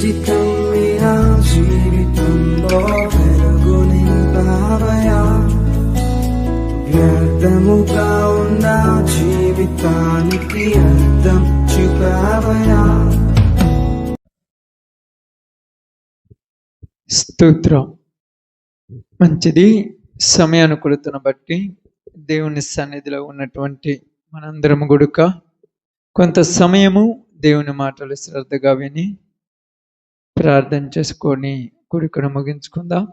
కమ్మిన జీవితంలో వెలుగు నింపావయా, వ్యర్థముగా ఉన్న జీవితానికి అర్థం చూపావయా. స్తోత్రం. మంచిది. సమయానుకూలతను బట్టి దేవుని సన్నిధిలో ఉన్నటువంటి మనందరం గుడుక కొంత సమయము దేవుని మాటలు శ్రద్ధగా విని ప్రార్థన చేసుకొని గుడికను ముగించుకుందాం.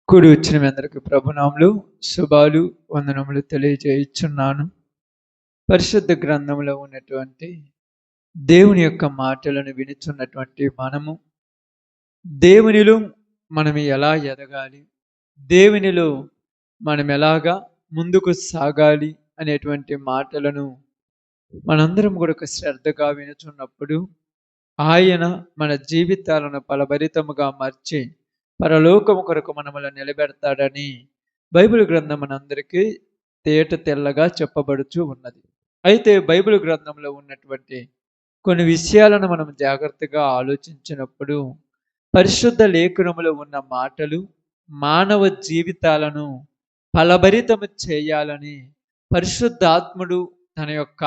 కూడి వచ్చిన మీ అందరికి ప్రభునాములు, శుభాలు, వందనములు తెలియజేయుచున్నాను. పరిశుద్ధ గ్రంథంలో ఉన్నటువంటి దేవుని యొక్క మాటలను వినుచున్నటువంటి మనము దేవునిలో మనం ఎలా ఎదగాలి, దేవునిలో మనం ఎలాగా ముందుకు సాగాలి అనేటువంటి మాటలను మనందరం కూడా ఒక శ్రద్ధగా వినుచున్నప్పుడు ఆయన మన జీవితాలను ఫలభరితముగా మార్చి పరలోకము కొరకు మనములను నిలబెడతాడని బైబిల్ గ్రంథం మనందరికీ తేట తెల్లగా చెప్పబడుచు ఉన్నది. అయితే బైబిల్ గ్రంథంలో ఉన్నటువంటి కొన్ని విషయాలను మనం జాగ్రత్తగా ఆలోచించినప్పుడు పరిశుద్ధ లేఖనములో ఉన్న మాటలు మానవ జీవితాలను ఫలభరితము చేయాలని పరిశుద్ధాత్ముడు తన యొక్క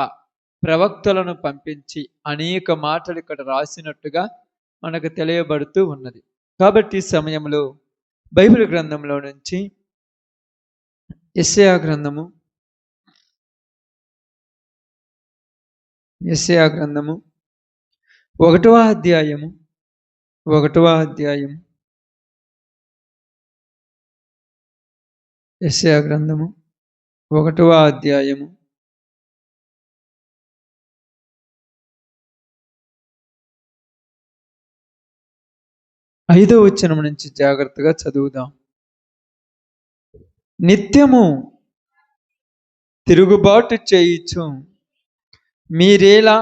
ప్రవక్తలను పంపించి అనేక మాటలు ఇక్కడ రాసినట్టుగా మనకు తెలియబడుతూ ఉన్నది. కాబట్టి ఈ సమయంలో బైబిల్ గ్రంథంలో నుంచి యెషయా గ్రంథము 1వ అధ్యాయము యెషయా గ్రంథము 1వ అధ్యాయము 5వ వచనం నుంచి జాగ్రత్తగా చదువుదాం. నిత్యము తిరుగుబాటు చేయుచు మీరేలా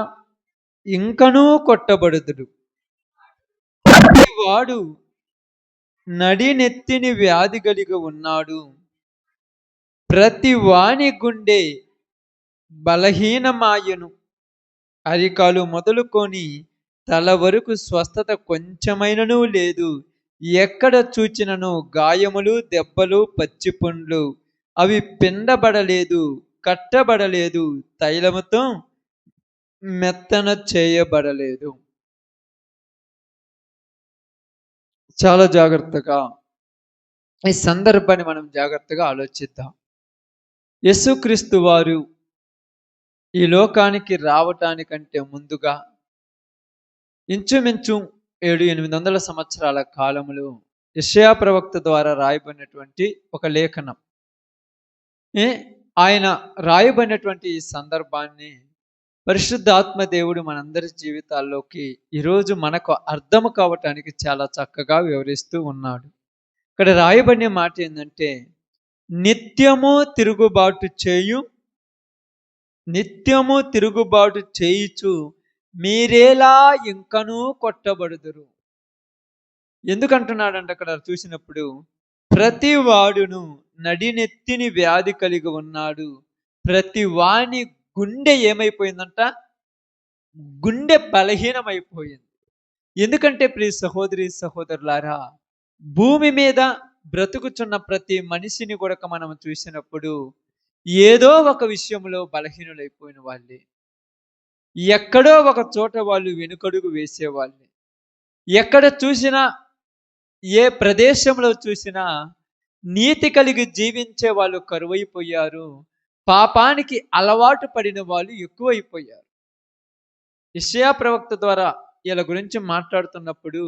ఇంకనూ కొట్టబడుదురు. వాడు నడినెత్తిని వ్యాధి కలిగి ఉన్నాడు, ప్రతి వాని గుండె బలహీనమాయను, అరికాలు మొదలుకొని తల వరకు స్వస్థత కొంచెమైనను లేదు. ఎక్కడ చూచినను గాయములు, దెబ్బలు, పచ్చిపుండ్లు, అవి పిండబడలేదు, కట్టబడలేదు, తైలముతో మెత్తన చేయబడలేదు. చాలా జాగ్రత్తగా ఈ సందర్భాన్ని మనం జాగ్రత్తగా ఆలోచిద్దాం. యేసుక్రీస్తు వారు ఈ లోకానికి రావటానికంటే ముందుగా ఇంచుమించు 700-800 సంవత్సరాల కాలములో యెషయా ప్రవక్త ద్వారా రాయబడినటువంటి ఒక లేఖనం. ఆయన రాయబడినటువంటి ఈ సందర్భాన్ని పరిశుద్ధాత్మ దేవుడు మనందరి జీవితాల్లోకి ఈరోజు మనకు అర్థం కావటానికి చాలా చక్కగా వివరిస్తూ ఉన్నాడు. ఇక్కడ రాయబడిన మాట ఏంటంటే, నిత్యము తిరుగుబాటు చేయుచు మీరేలా ఇంకనూ కొట్టబడుదురు. ఎందుకంటున్నాడంటే అక్కడ చూసినప్పుడు ప్రతి వాడును నడినెత్తిని వ్యాధి కలిగి ఉన్నాడు, ప్రతి వాని గుండె ఏమైపోయిందంట, గుండె బలహీనమైపోయింది. ఎందుకంటే ప్రియ సహోదరి సహోదరులారా, భూమి మీద బ్రతుకుచున్న ప్రతి మనిషిని కూడా మనం చూసినప్పుడు ఏదో ఒక విషయంలో బలహీనులైపోయిన వాళ్ళే, ఎక్కడో ఒక చోట వాళ్ళు వెనుకడుగు వేసేవాళ్ళే, ఎక్కడ చూసినా ఏ ప్రదేశంలో చూసినా నీతి కలిగి జీవించే వాళ్ళు కరువైపోయారు, పాపానికి అలవాటు పడిన వాళ్ళు ఎక్కువైపోయారు. యెషయా ప్రవక్త ద్వారా వీళ్ళ గురించి మాట్లాడుతున్నప్పుడు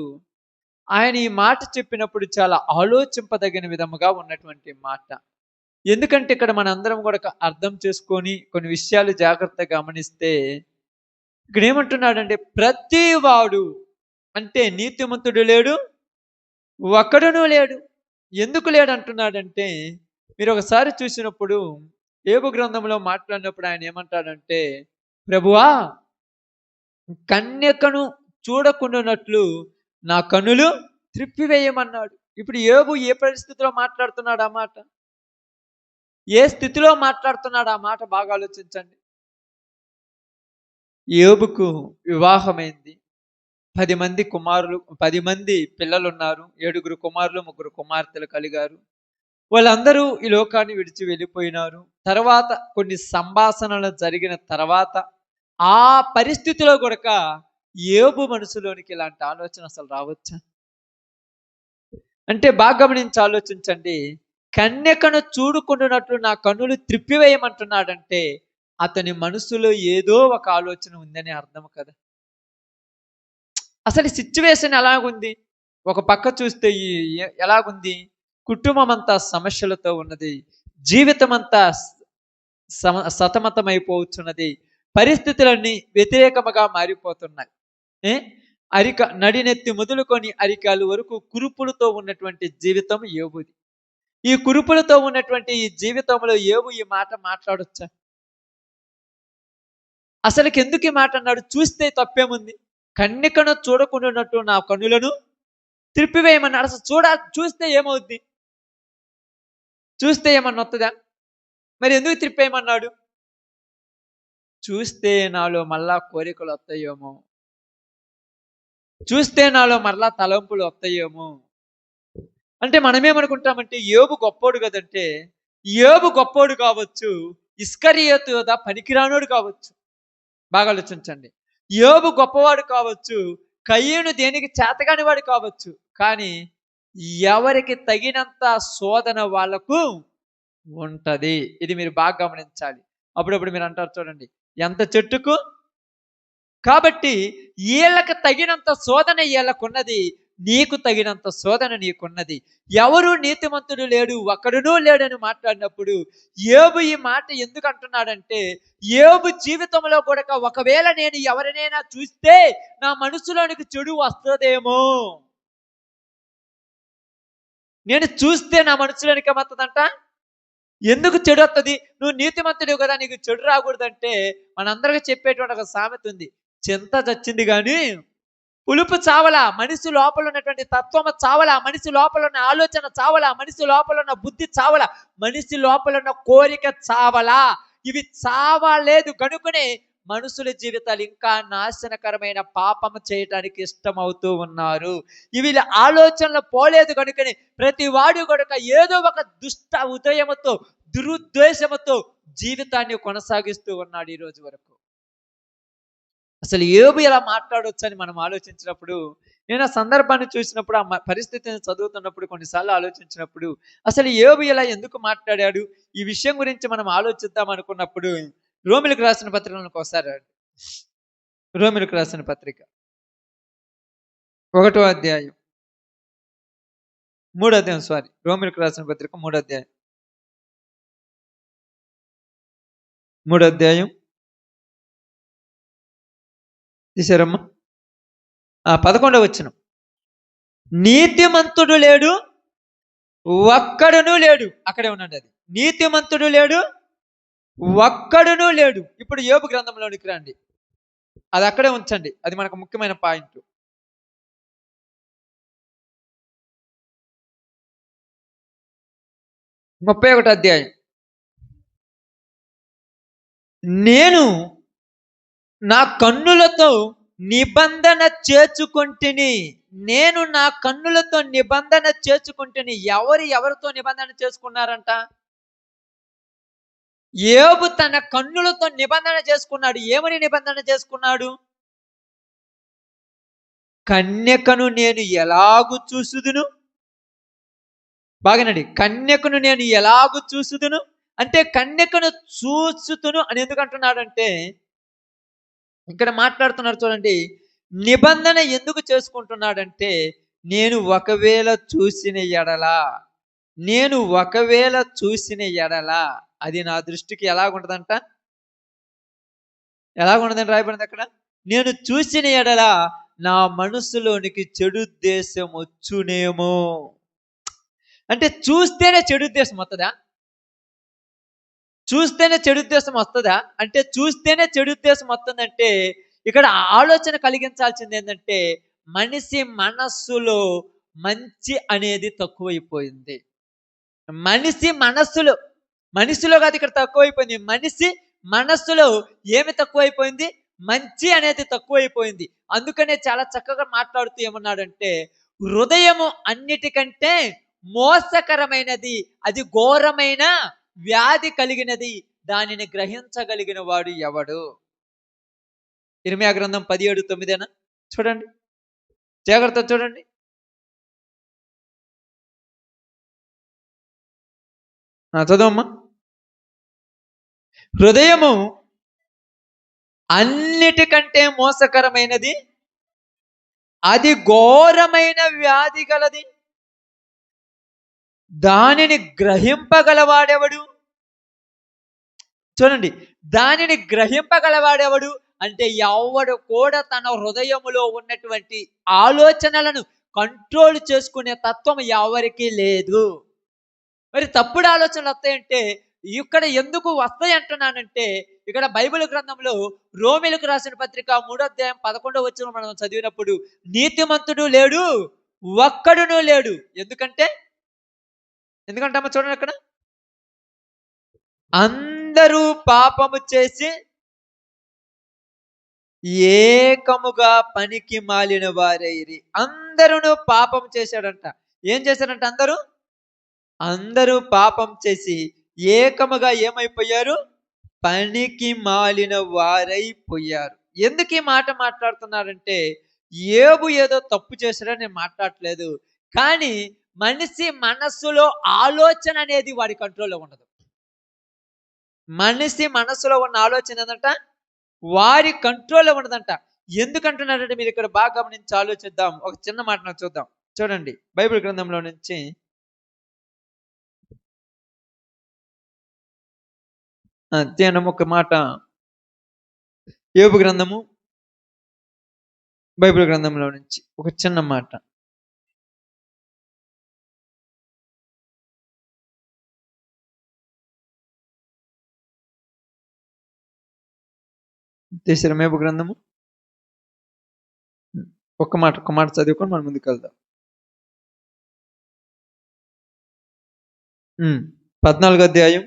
ఆయన ఈ మాట చెప్పినప్పుడు చాలా ఆలోచింపదగిన విధముగా ఉన్నటువంటి మాట. ఎందుకంటే ఇక్కడ మనందరం కూడా అర్థం చేసుకొని కొన్ని విషయాలు జాగ్రత్తగా గమనిస్తే ఇక్కడ ఏమంటున్నాడంటే, ప్రతి వాడు అంటే నీతిమంతుడు లేడు, ఒక్కడునూ లేడు. ఎందుకు లేడు అంటున్నాడంటే, మీరు ఒకసారి చూసినప్పుడు యోబు గ్రంథంలో మాట్లాడినప్పుడు ఆయన ఏమంటాడంటే, ప్రభువా కన్యకను చూడకుండానట్లు నా కన్నులు త్రిప్పివేయమన్నాడు. ఇప్పుడు యోబు ఏ పరిస్థితిలో మాట్లాడుతున్నాడు ఆ మాట, ఏ స్థితిలో మాట్లాడుతున్నాడు ఆ మాట బాగా ఆలోచించండి. యోబుకు వివాహమైంది. 10 మంది పిల్లలున్నారు. 7 కుమారులు, 3 కుమార్తెలు కలిగారు. వాళ్ళందరూ ఈ లోకాన్ని విడిచి వెళ్ళిపోయినారు. తర్వాత కొన్ని సంభాషణలు జరిగిన తర్వాత ఆ పరిస్థితిలో గనుక యోబు మనసులోనికి ఇలాంటి ఆలోచన అసలు రావచ్చా? అంటే బాగా గమనించి ఆలోచించండి. కన్యకను చూడుకుంటున్నట్లు నా కన్నులు త్రిప్పివేయమంటున్నాడంటే అతని మనసులో ఏదో ఒక ఆలోచన ఉందని అర్థం కదా. అసలు సిచ్యువేషన్ ఎలాగుంది? ఒక పక్క చూస్తే ఎలాగుంది? కుటుంబం అంతా సమస్యలతో ఉన్నది. జీవితం అంతా సతమతమైపోతున్నది. పరిస్థితులన్నీ వ్యతిరేకముగా మారిపోతున్నాయి. ఏ నడినెత్తి మొదలుకొని అరికాలు వరకు కురుపులతో ఉన్నటువంటి జీవితం యోబుది. ఈ కురుపులతో ఉన్నటువంటి ఈ జీవితంలో యోబు ఈ మాట మాట్లాడొచ్చా? అసలుకి ఎందుకు ఈ మాట అన్నాడు? చూస్తే తప్పేముంది? కన్యకను చూడకుండాన్నట్టు నా కన్నులను త్రిప్పివేయమన్నాడు. అసలు చూస్తే ఏమవుద్ది? చూస్తే ఏమన్నా వస్తుందా? మరి ఎందుకు త్రిప్పేయమన్నాడు? చూస్తే నాలో మళ్ళా కోరికలు వస్తాయేమో, చూస్తే నాలో మరలా తలంపులు వస్తాయేమో. అంటే మనమేమనుకుంటామంటే యోబు గొప్పోడు కదంటే, యోబు గొప్పోడు కావచ్చు, ఇస్కరియోతు యోధ పనికిరానోడు కావచ్చు. బాగా ఆలోచించండి. యోబు గొప్పవాడు కావచ్చు, కయ్యూను దేనికి చేతగాని వాడు కావచ్చు. కానీ ఎవరికి తగినంత శోధన వాళ్లకు ఉంటది. ఇది మీరు బాగా గమనించాలి. అప్పుడప్పుడు మీరు అంటారు చూడండి, ఎంత చెట్టుకు. కాబట్టి వీళ్ళకి తగినంత శోధన వీళ్ళకున్నది, నీకు తగినంత శోధన నీకున్నది. ఎవరు నీతిమంతుడు లేడు, ఒక్కడునూ లేడని మాట్లాడినప్పుడు యోబు ఈ మాట ఎందుకు అంటున్నాడంటే, యోబు జీవితంలో కూడా ఒకవేళ నేను ఎవరినైనా చూస్తే నా మనసులోనికి చెడు వస్తుందేమో, నేను చూస్తే నా మనసులోనికి ఏమవుతుందంట, ఎందుకు చెడు వస్తుంది? నువ్వు నీతిమంతుడు కదా, నీకు చెడు రాకూడదంటే మనందరికీ చెప్పేటువంటి ఒక సామెత ఉంది, చింత చచ్చింది కానీ పులుపు చావలా. మనిషి లోపల ఉన్నటువంటి తత్వము చావలా, మనిషి లోపల ఉన్న ఆలోచన చావలా, మనిషి లోపల ఉన్న బుద్ధి చావలా, మనిషి లోపల ఉన్న కోరిక చావలా. ఇవి చావలేదు కనుకనే మనుషుల జీవితాలు ఇంకా నాశనకరమైన పాపము చేయటానికి ఇష్టమవుతూ ఉన్నారు. ఇవి ఆలోచనలు పోలేదు కనుకనే ప్రతి వాడు కనుక ఏదో ఒక దుష్ట ఉదయముతో, దురుద్దేశముతో జీవితాన్ని కొనసాగిస్తూ ఉన్నాడు ఈ రోజు వరకు. అసలు యోబు ఎలా మాట్లాడవచ్చు అని మనం ఆలోచించినప్పుడు, నేను ఆ సందర్భాన్ని చూసినప్పుడు, ఆ పరిస్థితిని చదువుతున్నప్పుడు, కొన్నిసార్లు ఆలోచించినప్పుడు అసలు యోబు ఎలా ఎందుకు మాట్లాడాడు, ఈ విషయం గురించి మనం ఆలోచిద్దాం అనుకున్నప్పుడు రోమిలకు రాసిన పత్రికలకు ఒకసారి, రోమిలకు రాసిన పత్రిక 1వ అధ్యాయం 3వ అధ్యాయం రోమిలకు రాసిన పత్రిక 3వ అధ్యాయం 3వ అధ్యాయం తీసారమ్మా. 11వ వచనం, నీతిమంతుడు లేడు, ఒక్కడునూ లేడు. అక్కడే ఉన్నాడు. అది నీతిమంతుడు లేడు, ఒక్కడునూ లేడు. ఇప్పుడు యోబు గ్రంథంలోనికి రండి, అది అక్కడే ఉంచండి, అది మనకు ముఖ్యమైన పాయింట్. 31వ అధ్యాయం, నేను నా కన్నులతో నిబంధన చేర్చుకుంటుని, నేను నా కన్నులతో నిబంధన చేర్చుకుంటుని. ఎవరితో నిబంధన చేసుకున్నారంట? యోబు తన కన్నులతో నిబంధన చేసుకున్నాడు. ఏమని నిబంధన చేసుకున్నాడు? కన్యకను నేను ఎలాగు చూసుదును, బాగానండి, కన్యకను నేను ఎలాగు చూసుదును అంటే కన్యకను చూసుతును అని ఎందుకు అంటున్నాడంటే, ఇక్కడ మాట్లాడుతున్నారు చూడండి, నిబంధన ఎందుకు చేసుకుంటున్నాడంటే, నేను ఒకవేళ చూసిన ఎడల అది నా దృష్టికి ఎలాగుంటుందంట, ఎలాగుంటుందని రాయబడింది అక్కడ, నేను చూసిన ఎడల నా మనసులోనికి చెడు ఉద్దేశం వచ్చునేమో. అంటే చూస్తేనే చెడు ఉద్దేశం వస్తుందా? చూస్తేనే చెడు ఉద్దేశం వస్తుందా? అంటే చూస్తేనే చెడు ఉద్దేశం వస్తుందంటే ఇక్కడ ఆలోచన కలిగించాల్సింది ఏంటంటే, మనిషి మనస్సులో మంచి అనేది తక్కువైపోయింది. మనిషిలో కాదు, ఇక్కడ తక్కువైపోయింది. మనిషి మనస్సులో ఏమి తక్కువైపోయింది? మంచి అనేది తక్కువైపోయింది. అందుకనే చాలా చక్కగా మాట్లాడుతూ ఏమన్నాడంటే, హృదయము అన్నిటికంటే మోసకరమైనది, అది ఘోరమైన వ్యాధి కలిగినది, దానిని గ్రహించగలిగిన వాడు ఎవడు? ఇర్మీయా గ్రంథం 17:9 చూడండి, జాగ్రత్త చూడండి. చదవమ్మా. హృదయము అన్నిటికంటే మోసకరమైనది, అది ఘోరమైన వ్యాధి గలది, దానిని గ్రహింపగలవాడెవడు? చూడండి, దానిని గ్రహింపగలవాడెవడు అంటే ఎవడు కూడా తన హృదయములో ఉన్నటువంటి ఆలోచనలను కంట్రోల్ చేసుకునే తత్వం ఎవరికీ లేదు. మరి తప్పుడు ఆలోచనలు వస్తాయంటే ఇక్కడ ఎందుకు వస్తాయి అంటున్నానంటే, ఇక్కడ బైబిల్ గ్రంథంలో రోమీయులకు రాసిన పత్రిక 3:11 మనం చదివినప్పుడు, నీతిమంతుడు లేడు, ఒక్కడును లేడు. ఎందుకంటే అమ్మ చూడండి అక్కడ, అందరూ పాపము చేసి ఏకముగా పనికి మాలిన వారైరి. అందరూ పాపం చేశాడంట. ఏం చేశారంట? అందరూ పాపం చేసి ఏకముగా ఏమైపోయారు? పనికి మాలిన వారైపోయారు. ఎందుకు ఈ మాట మాట్లాడుతున్నారంటే, యోబు ఏదో తప్పు చేశాడని నేను మాట్లాడట్లేదు, కానీ మనిషి మనస్సులో ఆలోచన అనేది వాడి కంట్రోల్లో ఉండదు. మనిషి మనస్సులో ఉన్న ఆలోచన ఏంటంట, వారి కంట్రోల్లో ఉండదంట. ఎందుకంటున్నారంటే మీరు ఇక్కడ బాగా గమనించి ఆలోచిద్దాం. ఒక చిన్న మాట నాకు చూద్దాం. చూడండి, బైబిల్ గ్రంథంలో నుంచి అధ్యయనం ఒక మాట, యోబు గ్రంథము బైబిల్ గ్రంథంలో నుంచి ఒక చిన్న మాట. తీసిన యోబు గ్రంథము ఒక్క మాట చదువుకొని మనం ముందుకు వెళ్దాం. 14వ అధ్యాయం.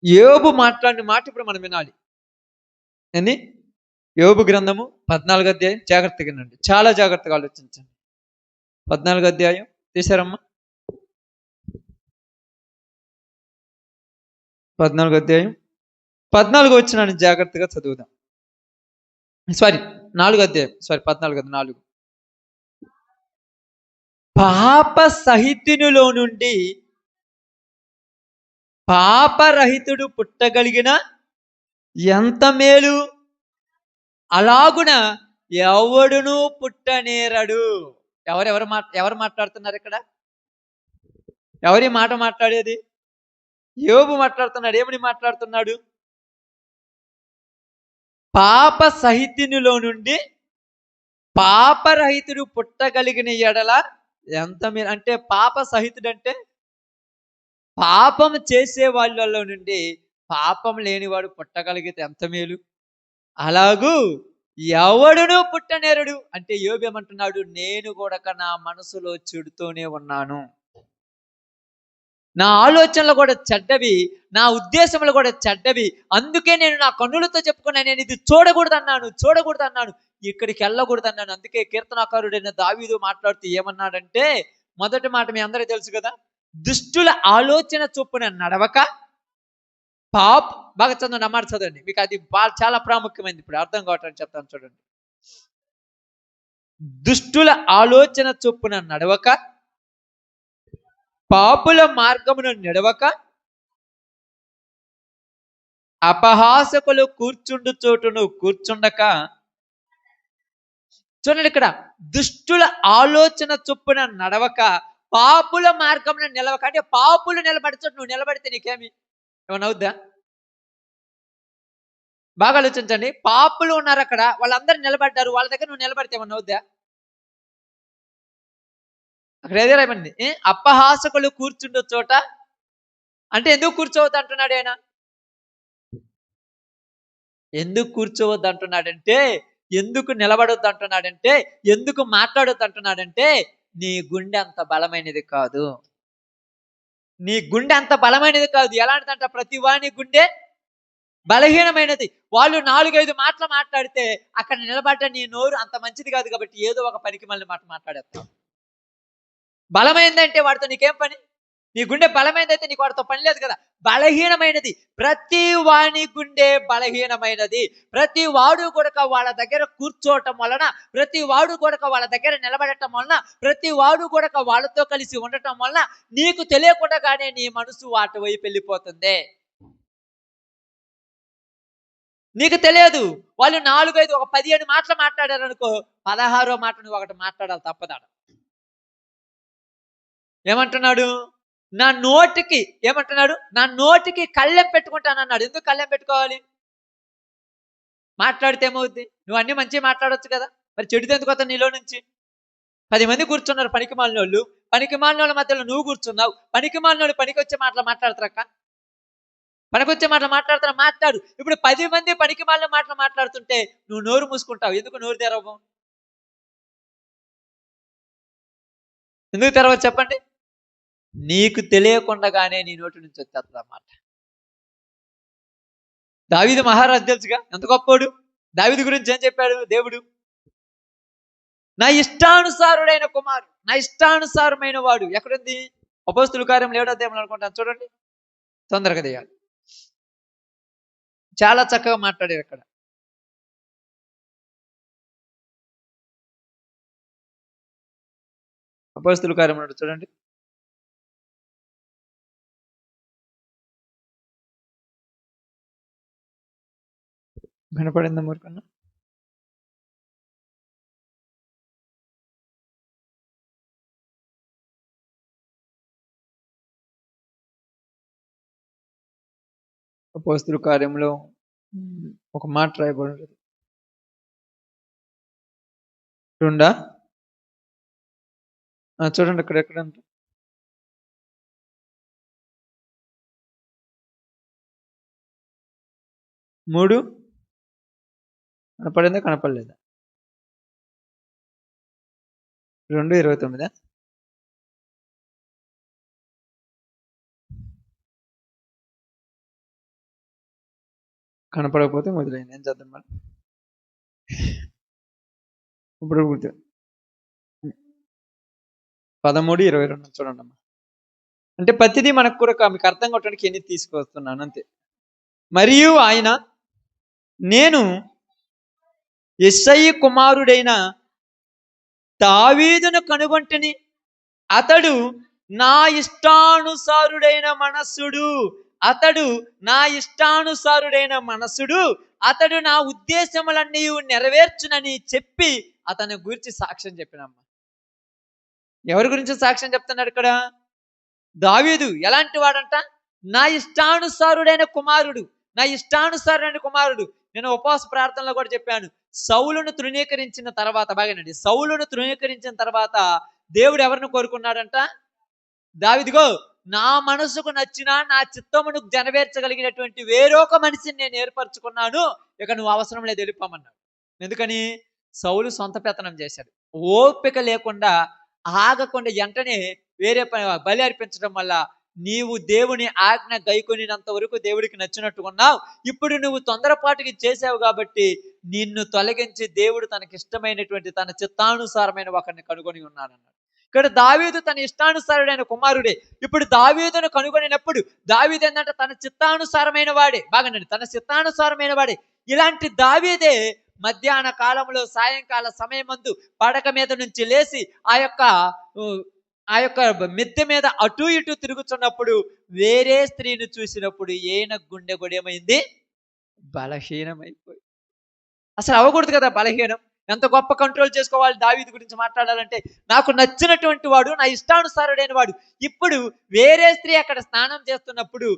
యోబు మాట్లాడిన మాట ఇప్పుడు మనం వినాలి. ఏంది? యోబు గ్రంథము 14వ అధ్యాయం. జాగ్రత్తగా వినండి, చాలా జాగ్రత్తగా ఆలోచించండి. 14వ అధ్యాయం తీసారమ్మా? 14వ అధ్యాయం 14వ వచనాన్ని జాగ్రత్తగా చదువుదాం. 4వ అధ్యాయం 14 పాప సహితునిలో నుండి పాపరహితుడు పుట్టగలిగిన ఎంత మేలు, అలాగున ఎవడును పుట్టనేరడు. ఎవరు మాట్లాడుతున్నారు ఇక్కడ? ఎవరి మాట మాట్లాడేది? యోబు మాట్లాడుతున్నాడు. ఏమని మాట్లాడుతున్నాడు? పాప సహితునిలో నుండి పాపరహితుడు పుట్టగలిగిన ఎడల ఎంత మేలు. అంటే పాప సహితుడు అంటే పాపం చేసే వాళ్ళలో నుండి పాపం లేనివాడు పుట్టగలిగితే ఎంత మేలు. అలాగూ ఎవడును పుట్టనేరడు. అంటే యోబు ఏమంటున్నాడు? నేను కూడా నా మనసులో చెడుతోనే ఉన్నాను, నా ఆలోచనలు కూడా చెడ్డవి, నా ఉద్దేశములు కూడా చెడ్డవి, అందుకే నేను నా కన్నులతో చెప్పుకున్నాను, నేను ఇది చూడకూడదు అన్నాను, ఇక్కడికి వెళ్ళకూడదు అన్నాను. అందుకే కీర్తనాకారుడైన దావీదు మాట్లాడుతూ ఏమన్నాడంటే, మొదటి మాట మీ అందరికీ తెలుసు కదా, దుష్టుల ఆలోచన చొప్పున నడవక బాగా చదవండి, అమ్మాట చదవండి, మీకు అది చాలా ప్రాముఖ్యమైనది, ఇప్పుడు అర్థం కావట్లని చెప్తాను చూడండి. దుష్టుల ఆలోచన చొప్పున నడవక, పాపుల మార్గమును నడవక, అపహాసకులు కూర్చుండు చోటును కూర్చుండక. చూడండి ఇక్కడ, దుష్టుల ఆలోచన చొప్పున నడవక, పాపుల మార్గమును నిలవక. అంటే పాపులు నిలబడి చోటు నువ్వు నిలబడితే నీకేమి ఏమన్నా అవుద్దా? బాగా ఆలోచించండి. పాపులు ఉన్నారు అక్కడ, వాళ్ళందరూ నిలబడ్డారు, వాళ్ళ దగ్గర నువ్వు నిలబడితే ఏమన్నా అవుద్దా? అక్కడ ఏదో రాయమండి, అపహాసకులు కూర్చుండు చోట. అంటే ఎందుకు కూర్చోవద్దు అంటున్నాడు ఆయన? ఎందుకు కూర్చోవద్దు అంటున్నాడంటే, ఎందుకు నిలబడొద్దు అంటున్నాడంటే, ఎందుకు మాట్లాడొద్దు అంటున్నాడంటే, నీ గుండె అంత బలమైనది కాదు. నీ గుండె అంత బలమైనది కాదు. ఎలాంటిదంట? ప్రతి వాని గుండె బలహీనమైనది. వాళ్ళు 4, 5 మాటలు మాట్లాడితే అక్కడ నిలబడ్డ నీ నోరు అంత మంచిది కాదు కాబట్టి ఏదో ఒక పనికిమాలిన మాట మాట్లాడేస్తావు. బలమైందంటే వాడితో నీకేం పని? నీ గుండె బలమైనదైతే నీకు వాడితో పని లేదు కదా. బలహీనమైనది. ప్రతి వాని గుండె బలహీనమైనది. ప్రతి వాడు కూడా వాళ్ళ దగ్గర కూర్చోవటం వలన, ప్రతి వాడు కూడా వాళ్ళ దగ్గర నిలబడటం వలన, ప్రతి వాడు కూడా వాళ్ళతో కలిసి ఉండటం వలన నీకు తెలియకుండానే నీ మనసు వాటి వైపు వెళ్ళిపోతుంది. నీకు తెలియదు. వాళ్ళు 4, 5 ఒక 15 మాటలు మాట్లాడారనుకో, 16వ మాట నువ్వు ఒకటి మాట్లాడాలి తప్పదాడ. ఏమంటున్నాడు? నా నోటికి ఏమంటున్నాడు? నా నోటికి కళ్ళెం పెట్టుకుంటానన్నాడు. ఎందుకు కళ్ళెం పెట్టుకోవాలి? మాట్లాడితే ఏమవుద్ది? నువ్వు అన్ని మంచిగా మాట్లాడొచ్చు కదా, మరి చెడుది ఎందుకు వస్తుంది నీలో నుంచి? 10 మంది కూర్చున్నారు పనికిమాలినోళ్ళు. పనికిమాలినోళ్ళ మధ్యలో నువ్వు కూర్చున్నావు. పనికిమాలినోళ్ళు పనికొచ్చే మాటలు మాట్లాడతారక్క? పనికొచ్చే మాటలు మాట్లాడతారా? మాట్లాడు. ఇప్పుడు 10 మంది పనికిమాలిన మాటలు మాట్లాడుతుంటే నువ్వు నోరు మూసుకుంటావు. ఎందుకు నోరు తెరవవు? ఎందుకు తెరవదు చెప్పండి? నీకు తెలియకుండానే నీ నోటి నుంచి వచ్చేస్తుంది అన్నమాట. దావీదు మహారాజు తెలుసుగా, ఎంత గొప్పోడు. దావీదు గురించి ఏం చెప్పాడు దేవుడు? నా ఇష్టానుసారుడైన కుమారుడు, నా ఇష్టానుసారమైన వాడు. ఎక్కడుంది? అపోస్తుల కార్యం 7వ అధ్యాయంలో అనుకుంటాను, చూడండి. తొందరగా తీయాలి. చాలా చక్కగా మాట్లాడారు అక్కడ. అపోస్తుల కార్యం చూడండి. వినపడిందా మూర్ఖన్నా? అపోస్తుల కార్యంలో ఒక మాట రాయబడి 2 చూడండి అక్కడ ఎక్కడంటే 3 కనపడిందా కనపడలేదా? 2:29 కనపడకపోతే మొదలైంది. ఏం చేద్దాం మరి? ఇప్పుడు 13:22 చూడండి అమ్మా. అంటే ప్రతిదీ మనకు కూడా మీకు అర్థం కొట్టడానికి ఎన్ని తీసుకొస్తున్నాను అంతే. మరియు ఆయన, నేను యెష్షయి కుమారుడైన దావీదును కనుగొంటిని, అతడు నా ఇష్టానుసారుడైన మనస్సుడు. అతడు నా ఇష్టానుసారుడైన మనస్సుడు. అతడు నా ఉద్దేశములన్నీ నెరవేర్చునని చెప్పి అతని గురించి సాక్ష్యం చెప్పినమ్మ. ఎవరి గురించి సాక్ష్యం చెప్తున్నాడు ఇక్కడ? దావీదు ఎలాంటి వాడంట? నా ఇష్టానుసారుడైన కుమారుడు, నా ఇష్టానుసారుడైన కుమారుడు. నేను ఉపవాస ప్రార్థనలో కూడా చెప్పాను, సౌలును తృణీకరించిన తర్వాత, బాగానండి, సౌలును తృణీకరించిన తర్వాత దేవుడు ఎవరిని కోరుకున్నాడంట? దావీదుగో, నా మనసుకు నచ్చిన, నా చిత్తమును నెరవేర్చగలిగినటువంటి వేరొక మనిషిని నేను ఏర్పరచుకున్నాను, ఇక నువ్వు అవసరం లేదు, వెళ్ళిపోమన్నాడు. ఎందుకని? సౌలు సొంత పెత్తనం చేశాడు. ఓపిక లేకుండా, ఆగకుండా వెంటనే వేరే బలి అర్పించడం వల్ల నీవు దేవుని ఆజ్ఞ గైకొనినంత వరకు దేవుడికి నచ్చినట్టుకున్నావు. ఇప్పుడు నువ్వు తొందరపాటుకి చేసావు కాబట్టి నిన్ను తొలగించి దేవుడు తనకి ఇష్టమైనటువంటి తన చిత్తానుసారమైన ఒకరిని కనుగొని ఉన్నాడన్నాడు. ఇక్కడ దావీదు తన ఇష్టానుసారుడైన కుమారుడే. ఇప్పుడు దావీదును కనుగొనినప్పుడు దావీదు ఏంటంటే తన చిత్తానుసారమైన వాడే. బాగానండి, తన చిత్తానుసారమైన వాడే. ఇలాంటి దావీదే మధ్యాహ్న కాలంలో, సాయంకాల సమయమందు పడక మీద నుంచి లేచి ఆ యొక్క మిద్దె మీద అటు ఇటు తిరుగుతున్నప్పుడు వేరే స్త్రీని చూసినప్పుడు ఈయన గుండె కూడా ఏమైంది? బలహీనమైపోయి. అసలు అవ్వకూడదు కదా బలహీనం. ఎంత గొప్ప కంట్రోల్ చేసుకోవాలి దావీదు గురించి మాట్లాడాలంటే. నాకు నచ్చినటువంటి వాడు, నా ఇష్టానుసారుడైన వాడు. ఇప్పుడు వేరే స్త్రీ అక్కడ స్నానం చేస్తున్నప్పుడు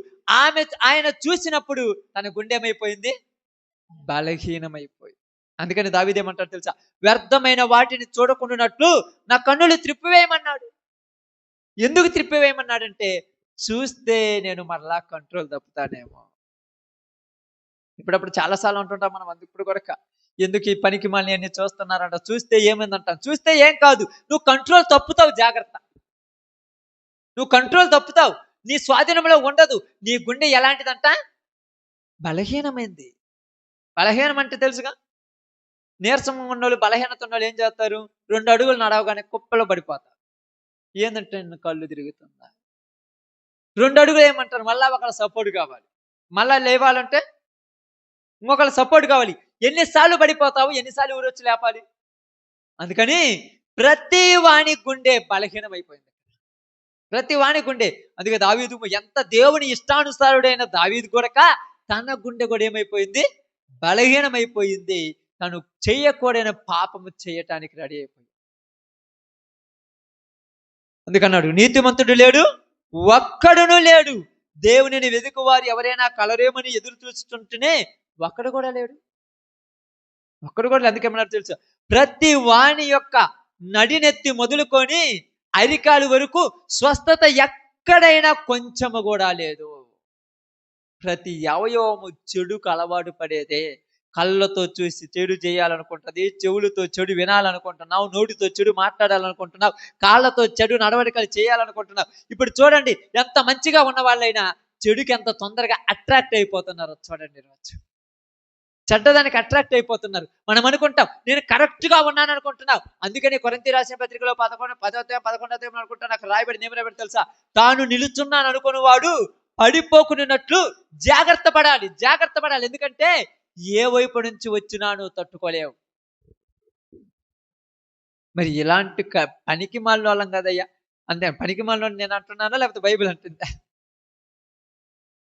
ఆయన చూసినప్పుడు తన గుండె ఏమైపోయింది? బలహీనమైపోయి. అందుకని దావీదు ఏమంటాడు తెలుసా? వ్యర్థమైన వాటిని చూడకుండానట్లు నా కన్నులు త్రిప్పివేయమన్నాడు. ఎందుకు త్రిప్పివేయమన్నాడంటే, చూస్తే నేను మరలా కంట్రోల్ తప్పుతానేమో. ఇప్పుడప్పుడు చాలాసార్లు ఉంటుంటాం మనం. ఇప్పుడు కూడా ఎందుకు ఈ పనికి మళ్ళీ అన్ని చూస్తున్నారంట, చూస్తే ఏమైందంటాం. చూస్తే ఏం కాదు, నువ్వు కంట్రోల్ తప్పుతావు. జాగ్రత్త, నువ్వు కంట్రోల్ తప్పుతావు. నీ స్వాధీనంలో ఉండదు. నీ గుండె ఎలాంటిదంట? బలహీనమైంది. బలహీనం అంటే తెలుసుగా, నీరసంగా ఉన్నోళ్ళు, బలహీనత ఉన్నోళ్ళు ఏం చేస్తారు? 2 అడుగులు నడవగానే కుప్పలో పడిపోతారు. ఏందంటే కళ్ళు తిరుగుతుందా? 2 అడుగులు ఏయమంటారు, మళ్ళా ఒకళ్ళ సపోర్ట్ కావాలి. మళ్ళా లేవాలంటే ఇంకొకళ్ళ సపోర్ట్ కావాలి. ఎన్ని సార్లు పడిపోతావు? ఎన్ని సార్లు ఊరొచ్చి లేపాలి? అందుకని ప్రతి వాని గుండె బలహీనమైపోయింది. ప్రతి వాని గుండె. అందుకే దావీదు ఎంత దేవుని ఇష్టానుసారుడైన దావీదు కూడక తన గుండె కూడా ఏమైపోయింది? బలహీనమైపోయింది. తను చెయ్యకూడని పాపము చేయటానికి రెడీ అయిపోయింది. అందుకన్నాడు, నీతిమంతుడు లేడు, ఒక్కడును లేడు. దేవునిని వెదుకువారు ఎవరైనా కలరేమని ఎదురు చూస్తుంటేనే ఒక్కడు కూడా లేడు. ఒక్కడు కూడా లేదు. అందుకేమన్నారు తెలుసా? ప్రతి వాని యొక్క నడినెత్తి మొదలుకొని అరికాలు వరకు స్వస్థత ఎక్కడైనా కొంచెము కూడా లేదు. ప్రతి అవయవము చెడుకు అలవాటు పడేదే. కళ్ళతో చూసి చెడు చేయాలనుకుంటుంది, చెవులతో చెడు వినాలనుకుంటున్నావు, నోటితో చెడు మాట్లాడాలనుకుంటున్నావు, కాళ్ళతో చెడు నడవడికలు చేయాలనుకుంటున్నావు. ఇప్పుడు చూడండి, ఎంత మంచిగా ఉన్న వాళ్ళైనా చెడుకి ఎంత తొందరగా అట్రాక్ట్ అయిపోతున్నారు. చూడండి, రోజు చెడ్డదానికి అట్రాక్ట్ అయిపోతున్నారు. మనం అనుకుంటాం నేను కరెక్ట్గా ఉన్నాను అనుకుంటున్నావు. అందుకని కొరింథీ రాసిన పత్రికలో 11 అనుకుంటా నాకు రాయబడి ఏమి రాయబడి తెలుసా? తాను నిలుచున్నాను అనుకుని వాడు పడిపోకున్నట్లు జాగ్రత్త పడాలి. జాగ్రత్త పడాలి. ఎందుకంటే ఏ వైపు నుంచి వచ్చినా నువ్వు తట్టుకోలేవు. మరి ఇలాంటి పనికి మాలిన వాళ్ళం కదయ్యా. అంతే, పనికి మాలిన నేను అంటున్నానా లేకపోతే బైబిల్ అంటుందా?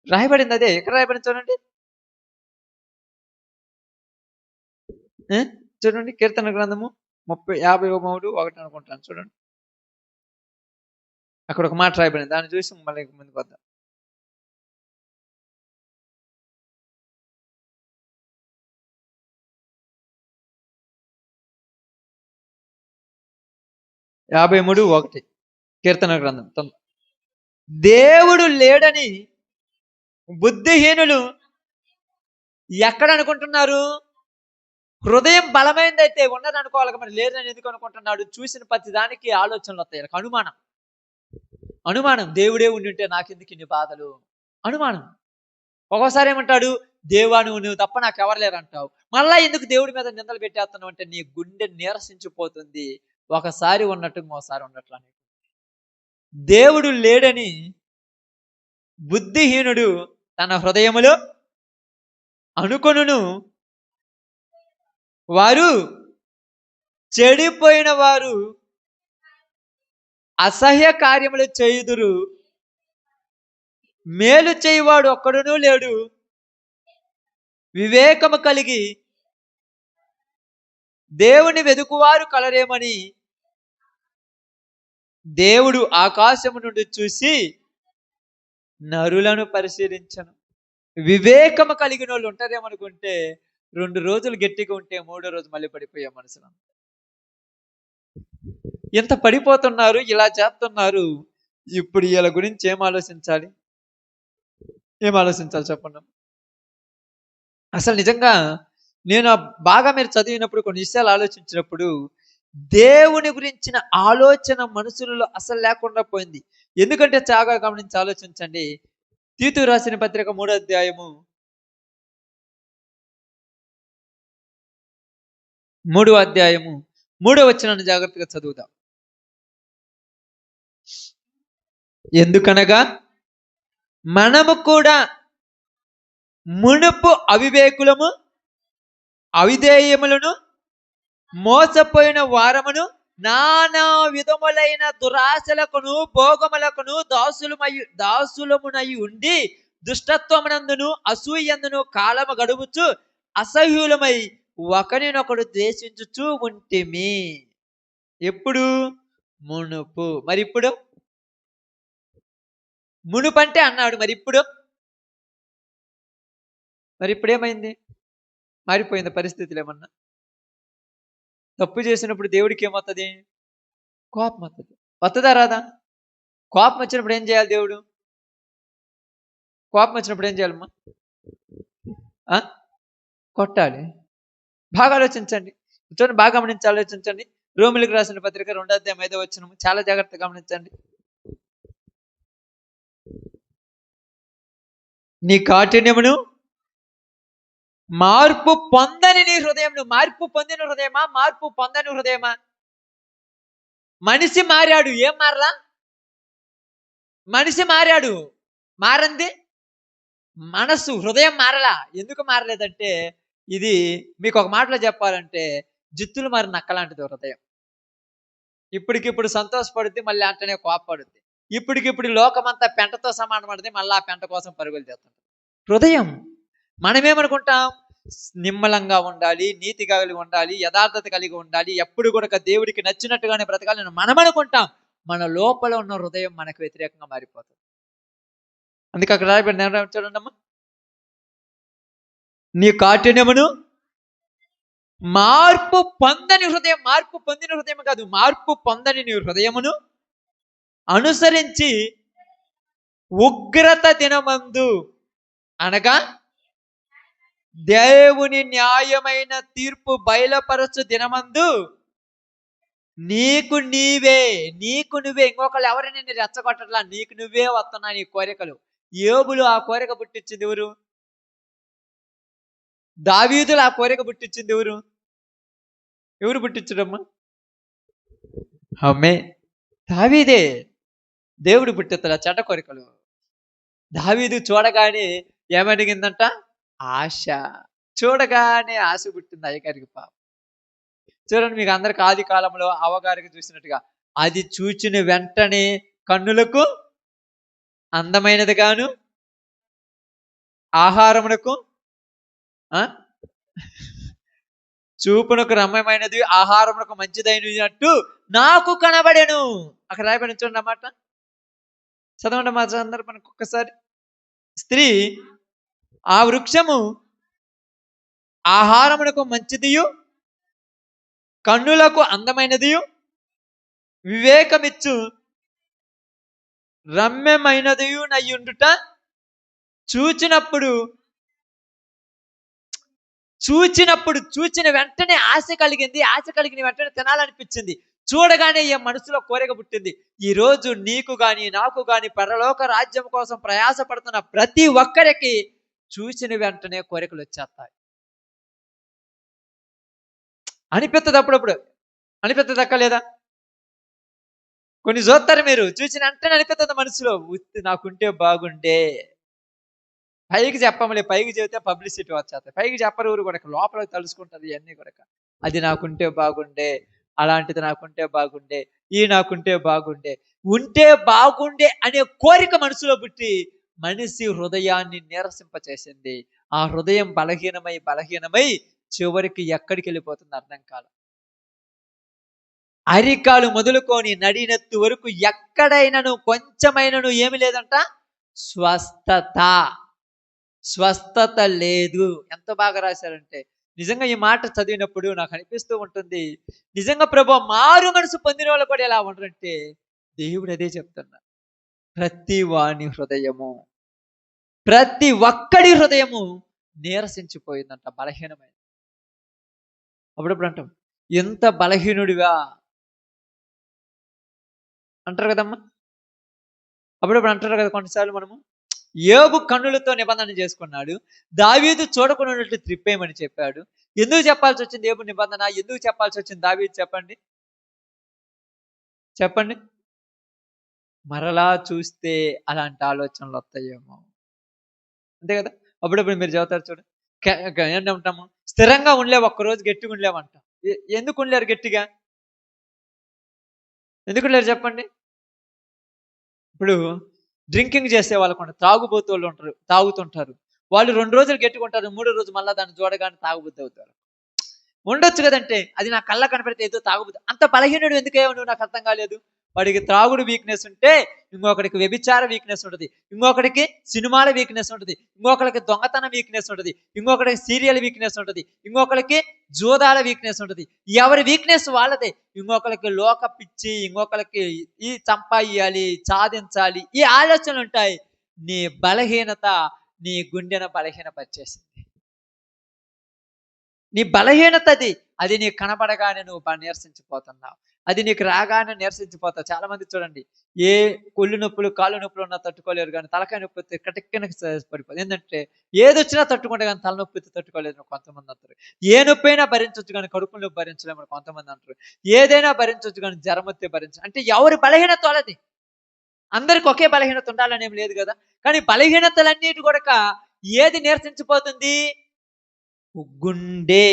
రాయబడింది అదే. ఎక్కడ రాయబడింది చూడండి. చూడండి, కీర్తన గ్రంథము 53:1 అనుకుంటాను. చూడండి, అక్కడ ఒక మాట రాయబడింది. దాన్ని చూసి మళ్ళీ ముందుకు వద్దాం. 53:1 కీర్తన గ్రంథం. దేవుడు లేడని బుద్ధిహీనులు ఎక్కడ అనుకుంటున్నారు? హృదయం బలమైందైతే ఉన్నది అనుకోవాలి. మరి లేదని ఎందుకు అనుకుంటున్నాడు? చూసిన ప్రతి దానికి ఆలోచనలు వస్తాయి. అనుమానం. దేవుడే ఉండి నాకెందుకు ఇన్ని బాధలు? అనుమానం. ఒక్కోసారి ఏమంటాడు? దేవా నువ్వు తప్ప నాకు ఎవరు లేరు అంటావు. మళ్ళా ఎందుకు దేవుడి మీద నిందలు పెట్టేస్తున్నావు అంటే నీ గుండె నీరసించిపోతుంది. ఒకసారి ఉన్నట్టు ఇంకోసారి ఉన్నట్లు. దేవుడు లేడని బుద్ధిహీనుడు తన హృదయములో అనుకొనును, వారు చెడిపోయిన వారు అసహ్య కార్యములు చేయుదురు, మేలు చేయువాడు ఒక్కడునూ లేడు, వివేకము కలిగి దేవుని వెదుకువారు కలరేమని దేవుడు ఆకాశము నుండి చూసి నరులను పరిశీలించను. వివేకము కలిగిన వాళ్ళు ఉంటారేమనుకుంటే 2 రోజులు గట్టిగా ఉంటే 3వ రోజు మళ్ళీ పడిపోయే మనుషులు. ఎంత పడిపోతున్నారు, ఇలా చేస్తున్నారు. ఇప్పుడు వీళ్ళ గురించి ఏం ఆలోచించాలి చెప్పండి. అసలు నిజంగా నేను బాగా మీరు చదివినప్పుడు కొన్ని విషయాలు ఆలోచించినప్పుడు దేవుని గురించిన ఆలోచన మనుషులలో అసలు లేకుండా పోయింది. ఎందుకంటే చాలా గమనించి ఆలోచించండి. తీతు రాసిన పత్రిక 3వ అధ్యాయము 3వ వచనాన్ని జాగ్రత్తగా చదువుదాం. ఎందుకనగా మనము కూడా మునుపు అవివేకులము, అవిధేయములను, మోసపోయిన వారమును, నానా విధములైన దురాశలకును భోగములకును దాసులమునై ఉండి దుష్టత్వమునందును అసూయందును కాలము గడుపుచు అసహ్యులమై ఒకరినొకడు ద్వేషించుచూ ఉంటిమి. ఎప్పుడు? మునుపు. మరి ఇప్పుడు? మునుపంటే అన్నాడు. మరి ఇప్పుడు ఏమైంది? మారిపోయింది పరిస్థితులు ఏమన్నా? తప్పు చేసినప్పుడు దేవుడికి ఏమవుతుంది? కోపం వస్తుంది. వస్తుందా రాదా? కోపం వచ్చినప్పుడు ఏం చేయాలి దేవుడు? కోపం వచ్చినప్పుడు ఏం చేయాలమ్మా? కొట్టాలి. బాగా ఆలోచించండి. చూడండి, బాగా గమనించి ఆలోచించండి. రోమిలకు రాసిన పత్రిక 2వ అధ్యాయం 5వ వచనం చాలా జాగ్రత్తగా గమనించండి. నీ కాఠిన్యమును మార్పు పొందని నీ హృదయం. నువ్వు మార్పు పొందిన హృదయమా, మార్పు పొందని హృదయమా? మనిషి మారాడు, ఏం మారలా? మనిషి మారాడు, మారంది మనసు, హృదయం మారలా. ఎందుకు మారలేదంటే, ఇది మీకు ఒక మాటలో చెప్పాలంటే జిత్తులు మారి నక్కలాంటిది హృదయం. ఇప్పటికిప్పుడు సంతోషపడుద్ది, మళ్ళీ అంటనే కోపపడుద్ది. ఇప్పటికిప్పుడు లోకమంతా పెంటతో సమానపడుద్ది, మళ్ళీ ఆ పెంట కోసం పరుగులు చేస్తుంది హృదయం. మనమేమనుకుంటాం? నిమ్మలంగా ఉండాలి, నీతి కలిగి ఉండాలి, యథార్థత కలిగి ఉండాలి, ఎప్పుడు కూడా దేవుడికి నచ్చినట్టుగానే బ్రతకాలని మనం అనుకుంటాం. మన లోపల ఉన్న హృదయం మనకు వ్యతిరేకంగా మారిపోతుంది. అందుకే అక్కడ రాయబడిన చూడండమ్మా, నీ కాఠిన్యమును మార్పు పొందని హృదయం, మార్పు పొందిన హృదయం కాదు, మార్పు పొందని నీ హృదయమును అనుసరించి ఉగ్రత దినమందు, అనగా దేవుని న్యాయమైన తీర్పు బయలుపరచు దినమందు నీకు నువ్వే, ఇంకొకళ్ళు ఎవరైనా నిన్ను రెచ్చగొట్టట్లా, నీకు నువ్వే వస్తున్నా నీ కోరికలు. యోబులు ఆ కోరిక పుట్టించింది ఎవరు? దావీదులు ఆ కోరిక పుట్టించింది ఎవరు? ఎవరు పుట్టించడమ్మా? అమ్మే దావీదే. దేవుడు పుట్టిస్తాడు ఆ చెడ్డ కోరికలు. దావీదు చూడగానే ఏమడిగిందంట? ఆశ. చూడగానే ఆశ పుట్టింది అయ్యగారికి. పాపం చూడండి, మీకు అందరికి ఆది కాలంలో అవ్వగారికి చూసినట్టుగా, అది చూచిన వెంటనే కన్నులకు అందమైనది గాను, ఆహారమునకు చూపునకు రమ్యమైనది, ఆహారమునకు మంచిదైనట్టు నాకు కనబడెను. అక్కడ రాయబడి చూడండి అన్నమాట. చదవండి మా సందర్భానికి ఒక్కసారి. స్త్రీ ఆ వృక్షము ఆహారమునకు మంచిదియు, కన్నులకు అందమైనదియు, వివేకమిచ్చు రమ్యమైనదియు నయ్యుండుట చూచిన వెంటనే ఆశ కలిగింది. ఆశ కలిగిన వెంటనే తినాలనిపించింది. చూడగానే ఈ మనసులో కోరిక పుట్టింది. ఈ రోజు నీకు గాని, నాకు గాని, పరలోక రాజ్యం కోసం ప్రయాసపడుతున్న ప్రతి ఒక్కరికి చూసిన వెంటనే కోరికలు వచ్చేస్తాయి. అనిపిస్తుంది, అప్పుడప్పుడు అనిపిస్తుంది అక్క, లేదా? కొన్ని చూస్తారు మీరు, చూసిన వెంటనే అనిపిస్తుంది మనసులో, నాకుంటే బాగుండే. పైకి చెప్పమలే, పైకి చెబితే పబ్లిసిటీ వచ్చేస్తాయి. పైకి చెప్పరు ఊరు కూడా, లోపలికి తలుసుకుంటుంది ఇవన్నీ కూడా. అది నాకుంటే బాగుండే, అలాంటిది నాకుంటే బాగుండే, ఈ నాకుంటే బాగుండే, ఉంటే బాగుండే అనే కోరిక మనసులో పుట్టి మనిషి హృదయాన్ని నీరసింపచేసింది. ఆ హృదయం బలహీనమై చివరికి ఎక్కడికి వెళ్ళిపోతుంది అర్థం కాదు. అరికాలు మొదలుకొని నడినెత్తు వరకు ఎక్కడైనాను కొంచెమైనను ఏమి లేదంట, స్వస్థత లేదు. ఎంత బాగా రాశారంటే, నిజంగా ఈ మాట చదివినప్పుడు నాకు అనిపిస్తూ ఉంటుంది, నిజంగా ప్రభు మారు మనసు పొందిన వాళ్ళు కూడా ఎలా ఉండరంటే, దేవుడు అదే చెప్తున్నా, ప్రతి ఒక్కడి హృదయము నీరసించిపోయిందంట, బలహీనమైన. అప్పుడప్పుడు అంటాం, ఎంత బలహీనుడివా అంటారు కదమ్మా. అప్పుడప్పుడు అంటారు కదా కొన్నిసార్లు మనము, యోబు కన్నులతో నిబంధన చేసుకున్నాడు, దావీదు చూడకున్నట్లు త్రిప్పేయమని చెప్పాడు. ఎందుకు చెప్పాల్సి వచ్చింది యోబు నిబంధన? ఎందుకు చెప్పాల్సి వచ్చింది దావీదు? చెప్పండి. మరలా చూస్తే అలాంటి ఆలోచనలు వస్తాయేమో, అంతే కదా. అప్పుడప్పుడు మీరు చదువుతారు చూడు, ఏంటంటాము, స్థిరంగా ఉండలేవు, ఒక్కరోజు గట్టిగా ఉండలేమంటాం. ఎందుకు ఉండలేరు గట్టిగా? ఎందుకు ఉండలేరు చెప్పండి. ఇప్పుడు డ్రింకింగ్ చేసే వాళ్ళకు, తాగుబోతు వాళ్ళు ఉంటారు, తాగుతుంటారు. వాళ్ళు 2 రోజులు గట్టికుంటారు, 3వ రోజు మళ్ళీ దాన్ని చూడగానే తాగుబుద్ధి అవుతారు. ఉండొచ్చు కదంటే, అది నా కళ్ళ కనపడితే ఏదో తాగుబుద్ధి. అంత బలహీనుడు ఎందుకేమో నువ్వు, నాకు అర్థం కాలేదు. వాడికి త్రాగుడు వీక్నెస్ ఉంటే, ఇంకొకడికి వ్యభిచార వీక్నెస్ ఉంటుంది, ఇంకొకడికి సినిమాల వీక్నెస్ ఉంటుంది, ఇంకొకరికి దొంగతనం వీక్నెస్ ఉంటుంది, ఇంకొకరికి సీరియల్ వీక్నెస్ ఉంటుంది, ఇంకొకరికి జూదాల వీక్నెస్ ఉంటుంది. ఎవరి వీక్నెస్ వాళ్ళదే. ఇంకొకరికి లోక పిచ్చి, ఇంకొకరికి ఈ సంపాదించాలి, సాధించాలి, ఈ ఆలోచనలు ఉంటాయి. నీ బలహీనత నీ గుండెను బలహీనపరిచేసింది. నీ బలహీనత అది. అది నీకు కనపడగానే నువ్వు నీరసించిపోతున్నావు. అది నీకు రాగానే నీరసించిపోతావు. చాలా మంది చూడండి, ఏ ఒళ్ళు నొప్పులు, కాళ్ళు నొప్పులు ఉన్నా తట్టుకోలేరు, కానీ తలకాయ నొప్పి వస్తే కటిక్కన పడిపోతుంది. ఏంటంటే ఏదొచ్చినా తట్టుకుంటే కానీ తలనొప్పి వస్తే తట్టుకోలేరు కొంతమంది అంటారు. ఏ నొప్పి అయినా భరించవచ్చు కానీ కడుపు నొప్పి భరించలేము కొంతమంది అంటారు. ఏదైనా భరించవచ్చు కానీ జ్వరం వస్తే భరించ అంటే ఎవరి బలహీనత వాళ్ళది. అందరికి ఒకే బలహీనత ఉండాలని ఏం లేదు కదా. కానీ బలహీనతలన్నిటి కూడా ఏది నీరసించిపోతుంది? గుండె,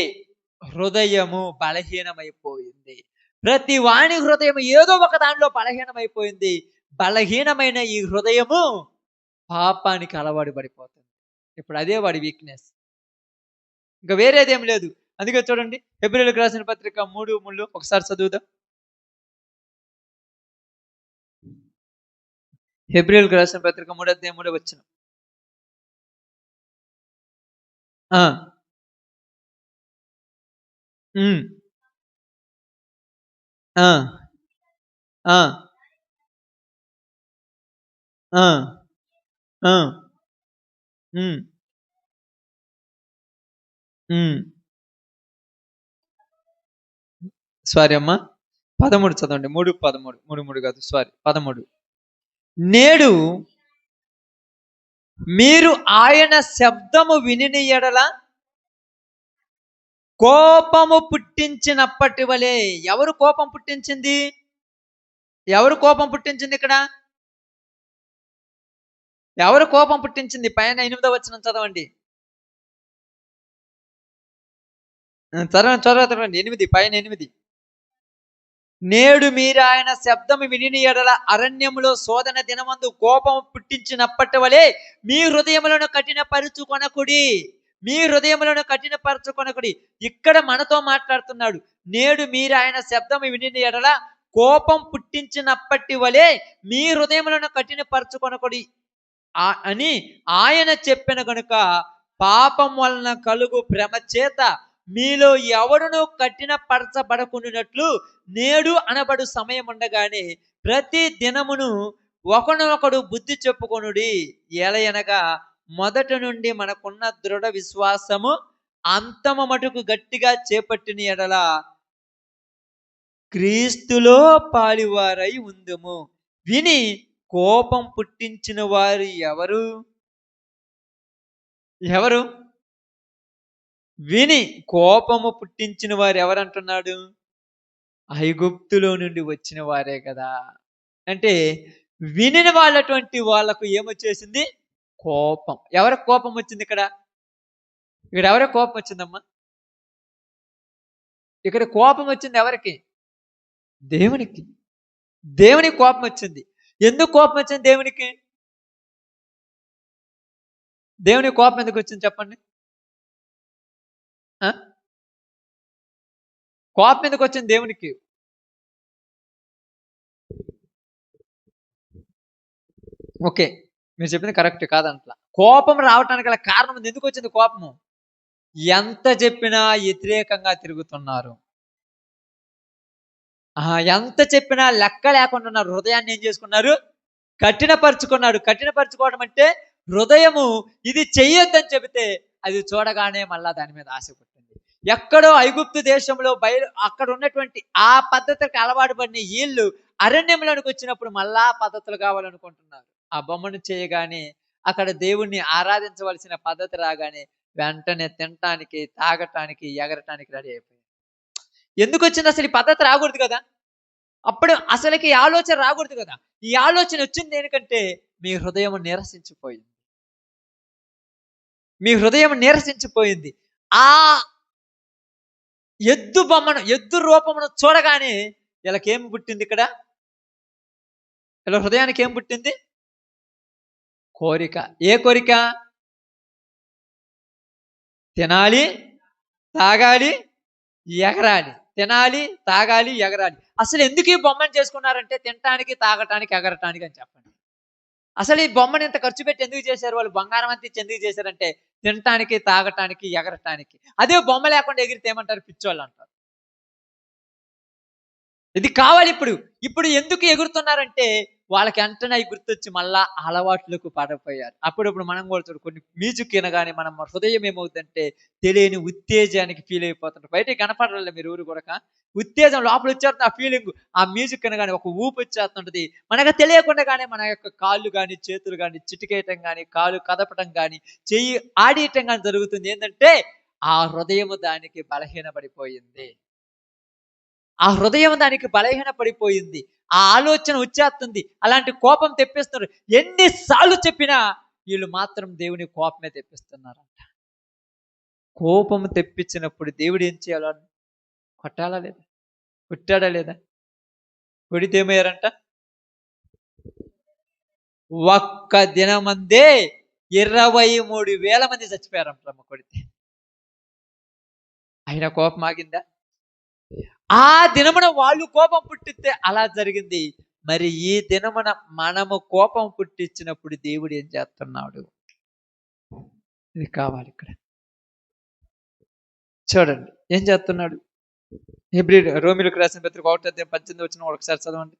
హృదయము బలహీనమైపోయింది. ప్రతి వాణి హృదయం ఏదో ఒక దానిలో బలహీనమైపోయింది. బలహీనమైన ఈ హృదయము పాపానికి అలవాటు పడిపోతుంది. ఇప్పుడు అదే వాడి వీక్నెస్, ఇంకా వేరేదేం లేదు. అందుకే చూడండి, హెబ్రీయులకు రాసిన పత్రిక 3:3 ఒకసారి చదువుదాం. హెబ్రీయులకు రాసిన పత్రిక 3:3 ఆ ఆ ఆ ఆ ఆ సారీ అమ్మా, 13 చదవండి. 3:13 3:3 కాదు, సారీ 13. నేడు మీరు ఆయన శబ్దము వినిన ఎడల కోపము పుట్టించినప్పటి వలె. ఎవరు కోపం పుట్టించింది? ఎవరు కోపం పుట్టించింది ఇక్కడ? ఎవరు కోపం పుట్టించింది? పైన 8వ వచనం చదవండి. చదవండి 8, పైన 8. నేడు మీరు ఆయన శబ్దము విని ఎడల అరణ్యములో శోధన దినమందు కోపం పుట్టించినప్పటి వలె మీ హృదయములను కఠినపరుచుకొనకుడి. మీ హృదయములను కఠినపరచుకొనకుడి. ఇక్కడ మనతో మాట్లాడుతున్నాడు. నేడు మీరు ఆయన శబ్దము విని ఎడల కోపం పుట్టించినప్పటి వలె మీ హృదయములను కఠినపరచుకొనకుడి అని ఆయన చెప్పిన గనుక పాపం వలన కలుగు భ్రమ చేత మీలో ఎవడును కఠినపరచబడకున్నట్లు నేడు అనబడు సమయం ఉండగానే ప్రతి దినమును ఒకనొకడు బుద్ధి చెప్పుకొనుడి. ఎలయనగా మొదట నుండి మనకున్న దృఢ విశ్వాసము అంతమ మటుకు గట్టిగా చేపట్టిన ఎడల క్రీస్తులో పాలివారై ఉందుము. విని కోపం పుట్టించిన వారు ఎవరు? ఎవరు? విని కోపము పుట్టించిన వారు ఎవరంటున్నాడు? ఐగుప్తులో నుండి వచ్చిన వారే కదా. అంటే వినిన వాళ్ళటువంటి వాళ్లకు ఏమొచ్చేసింది? కోపం. ఎవరికి కోపం వచ్చింది ఇక్కడ? ఇక్కడ ఎవరికి కోపం వచ్చిందమ్మా? ఇక్కడ కోపం వచ్చింది ఎవరికి? దేవునికి. దేవునికి కోపం వచ్చింది. ఎందుకు కోపం వచ్చింది దేవునికి? దేవునికి కోపం ఎందుకు వచ్చింది చెప్పండి? కోపం ఎందుకు వచ్చింది దేవునికి? ఓకే, మీరు చెప్పింది కరెక్ట్ కాదంట్లా. కోపం రావటానికి గల కారణం ఎందుకు వచ్చింది కోపము? ఎంత చెప్పినా వ్యతిరేకంగా తిరుగుతున్నారు. ఎంత చెప్పినా లెక్క లేకుండా ఉన్నారు. హృదయాన్ని ఏం చేసుకున్నారు? కఠినపరుచుకున్నాడు. కఠినపరుచుకోవడం అంటే హృదయము ఇది చెయ్యొద్దని చెబితే అది చూడగానే మళ్ళా దాని మీద ఆశ పుట్టింది. ఎక్కడో ఐగుప్తు దేశంలో అక్కడ ఉన్నటువంటి ఆ పద్ధతికి అలవాటు పడిన వీళ్ళు అరణ్యంలోనికి వచ్చినప్పుడు మళ్ళా పద్ధతులు కావాలనుకుంటున్నారు. ఆ బొమ్మను చేయగానే అక్కడ దేవుణ్ణి ఆరాధించవలసిన పద్ధతి రాగానే వెంటనే తినటానికి, తాగటానికి, ఎగరటానికి రెడీ అయిపోయింది. ఎందుకు వచ్చింది అసలు? ఈ పద్ధతి రాకూడదు కదా. అప్పుడు అసలుకి ఈ ఆలోచన రాకూడదు కదా. ఈ ఆలోచన వచ్చింది దేనికంటే మీ హృదయం నీరసించిపోయింది. మీ హృదయం నీరసించిపోయింది. ఆ ఎద్దు బొమ్మను, ఎద్దు రూపమును చూడగానే వీళ్ళకేం పుట్టింది? ఇక్కడ వీళ్ళ హృదయానికి ఏం పుట్టింది? కోరిక. ఏ కోరిక? తినాలి, తాగాలి, ఎగరాలి. తినాలి, తాగాలి, ఎగరాలి. అసలు ఎందుకు ఈ బొమ్మను చేసుకున్నారంటే తినటానికి, తాగటానికి, ఎగరటానికి అని చెప్పండి. అసలు ఈ బొమ్మను ఇంత ఖర్చు పెట్టి ఎందుకు చేశారు? వాళ్ళు బంగారం అంతా ఇచ్చి ఎందుకు చేశారంటే తినటానికి, తాగటానికి, ఎగరటానికి. అదే బొమ్మ లేకుండా ఎగిరితే ఏమంటారు? పిచ్చోళ్ళు అంటారు. ఇది కావాలి ఇప్పుడు. ఇప్పుడు ఎందుకు ఎగురుతున్నారంటే వాళ్ళకి వెంటనే అవి గుర్తొచ్చి మళ్ళా అలవాట్లకు పడిపోయారు. అప్పుడప్పుడు మనం కూడా చూడు కొన్ని మ్యూజిక్ వినగానే మనం హృదయం ఏమవుతుందంటే తెలియని ఉత్తేజానికి ఫీల్ అయిపోతుంటాం. బయటికి కనపడలే మీరు ఊరు కూడక. ఉత్తేజం లోపల వచ్చేస్తుంది ఆ ఫీలింగ్. ఆ మ్యూజిక్ వినగానే ఒక ఊపు వచ్చేస్తుంటది. మనకు తెలియకుండానే మన యొక్క కాళ్ళు గాని, చేతులు గాని చిటికేయటం గాని, కాలు కదపటం గాని, చెయ్యి ఆడియటం గాని జరుగుతుంది. ఏందంటే ఆ హృదయము దానికి బలహీనపడిపోయింది. ఆ హృదయం దానికి బలహీన పడిపోయింది. ఆ ఆలోచన వచ్చేస్తుంది. అలాంటి కోపం తెప్పిస్తున్నారు. ఎన్ని సార్లు చెప్పినా వీళ్ళు మాత్రం దేవుని కోపమే తెప్పిస్తున్నారంట. కోపం తెప్పించినప్పుడు దేవుడు ఏం చేయాలో కొట్టాలా లేదా? కొట్టాడా లేదా? కొడితే ఏమయ్యారంట? ఒక్క దినమందే 23,000 మంది చచ్చిపోయారంటమ్మ కొడితే. అయినా కోపం ఆగిందా? ఆ దినమున వాళ్ళు కోపం పుట్టిస్తే అలా జరిగింది. మరి ఈ దినమున మనము కోపం పుట్టించినప్పుడు దేవుడు ఏం చేస్తున్నాడు? ఇది కావాలి ఇక్కడ. చూడండి ఏం చేస్తున్నాడు? రోమిలకు రాసిన పత్రిక 1:18 ఒకసారి చదవండి.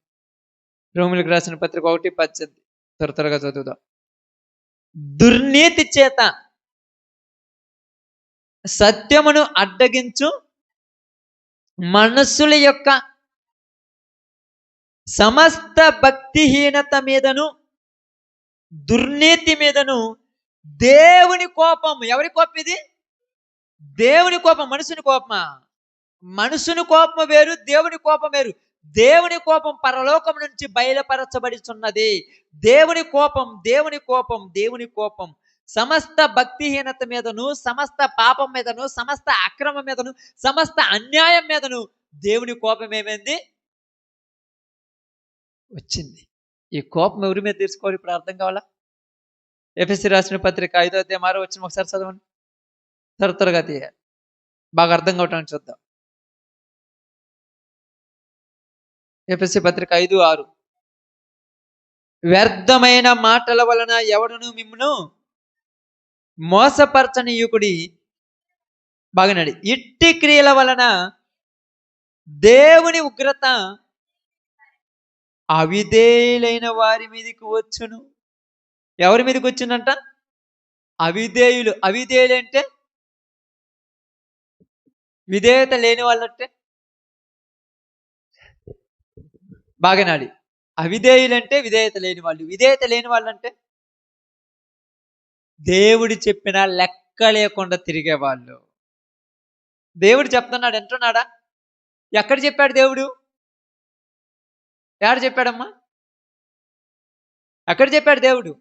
రోమిలకు రాసిన పత్రిక 1:18 త్వరగా చదువుదాం. దుర్నీతి చేత సత్యమును అడ్డగించు మనస్సుల యొక్క సమస్త భక్తిహీనత మీదను దుర్నీతి మీదను దేవుని కోపం. ఎవరి కోపం ఇది? దేవుని కోపం. మనుషుని కోపమా? మనుషుని కోపం వేరు, దేవుని కోపం వేరు. దేవుని కోపం పరలోకం నుంచి బయలుపరచబడుచున్నది. దేవుని కోపం, దేవుని కోపం, దేవుని కోపం సమస్త భక్తిహీనత మీదను, సమస్త పాపం మీదను, సమస్త అక్రమం మీదను, సమస్త అన్యాయం మీదను దేవుని కోపం ఏమైంది? వచ్చింది. ఈ కోపం ఎవరి మీద తీర్చుకోవాలి? ఇప్పుడు అర్థం కావాలా? ఎఫెసీ రాసిన పత్రిక 5వ అధ్యాయం 6వ వచనం ఒకసారి చదవండి. త్వరగా తీయాలి. బాగా అర్థం కావటానికి చూద్దాం. ఎఫెసీ పత్రిక 5:6 వ్యర్థమైన మాటల వలన ఎవడును మిమ్మును మోసపరచనీయుకుడి బాగనాడు. ఇట్టి క్రియల వలన దేవుని ఉగ్రత అవిధేయులైన వారి మీదకి వచ్చును. ఎవరి మీదకి వచ్చిందంట? అవిధేయులు. అవిధేయులు అంటే విధేయత లేని వాళ్ళంటే బాగనాడి. అవిధేయులంటే విధేయత లేని వాళ్ళు. విధేయత లేని వాళ్ళంటే దేవుడు చెప్పిన లెక్క లేకుండా తిరిగేవాళ్ళు. దేవుడు చెప్తున్నాడు అంటున్నాడా? ఎక్కడ చెప్పాడు దేవుడు? ఎక్కడ చెప్పాడమ్మా? ఎక్కడ చెప్పాడు దేవుడు?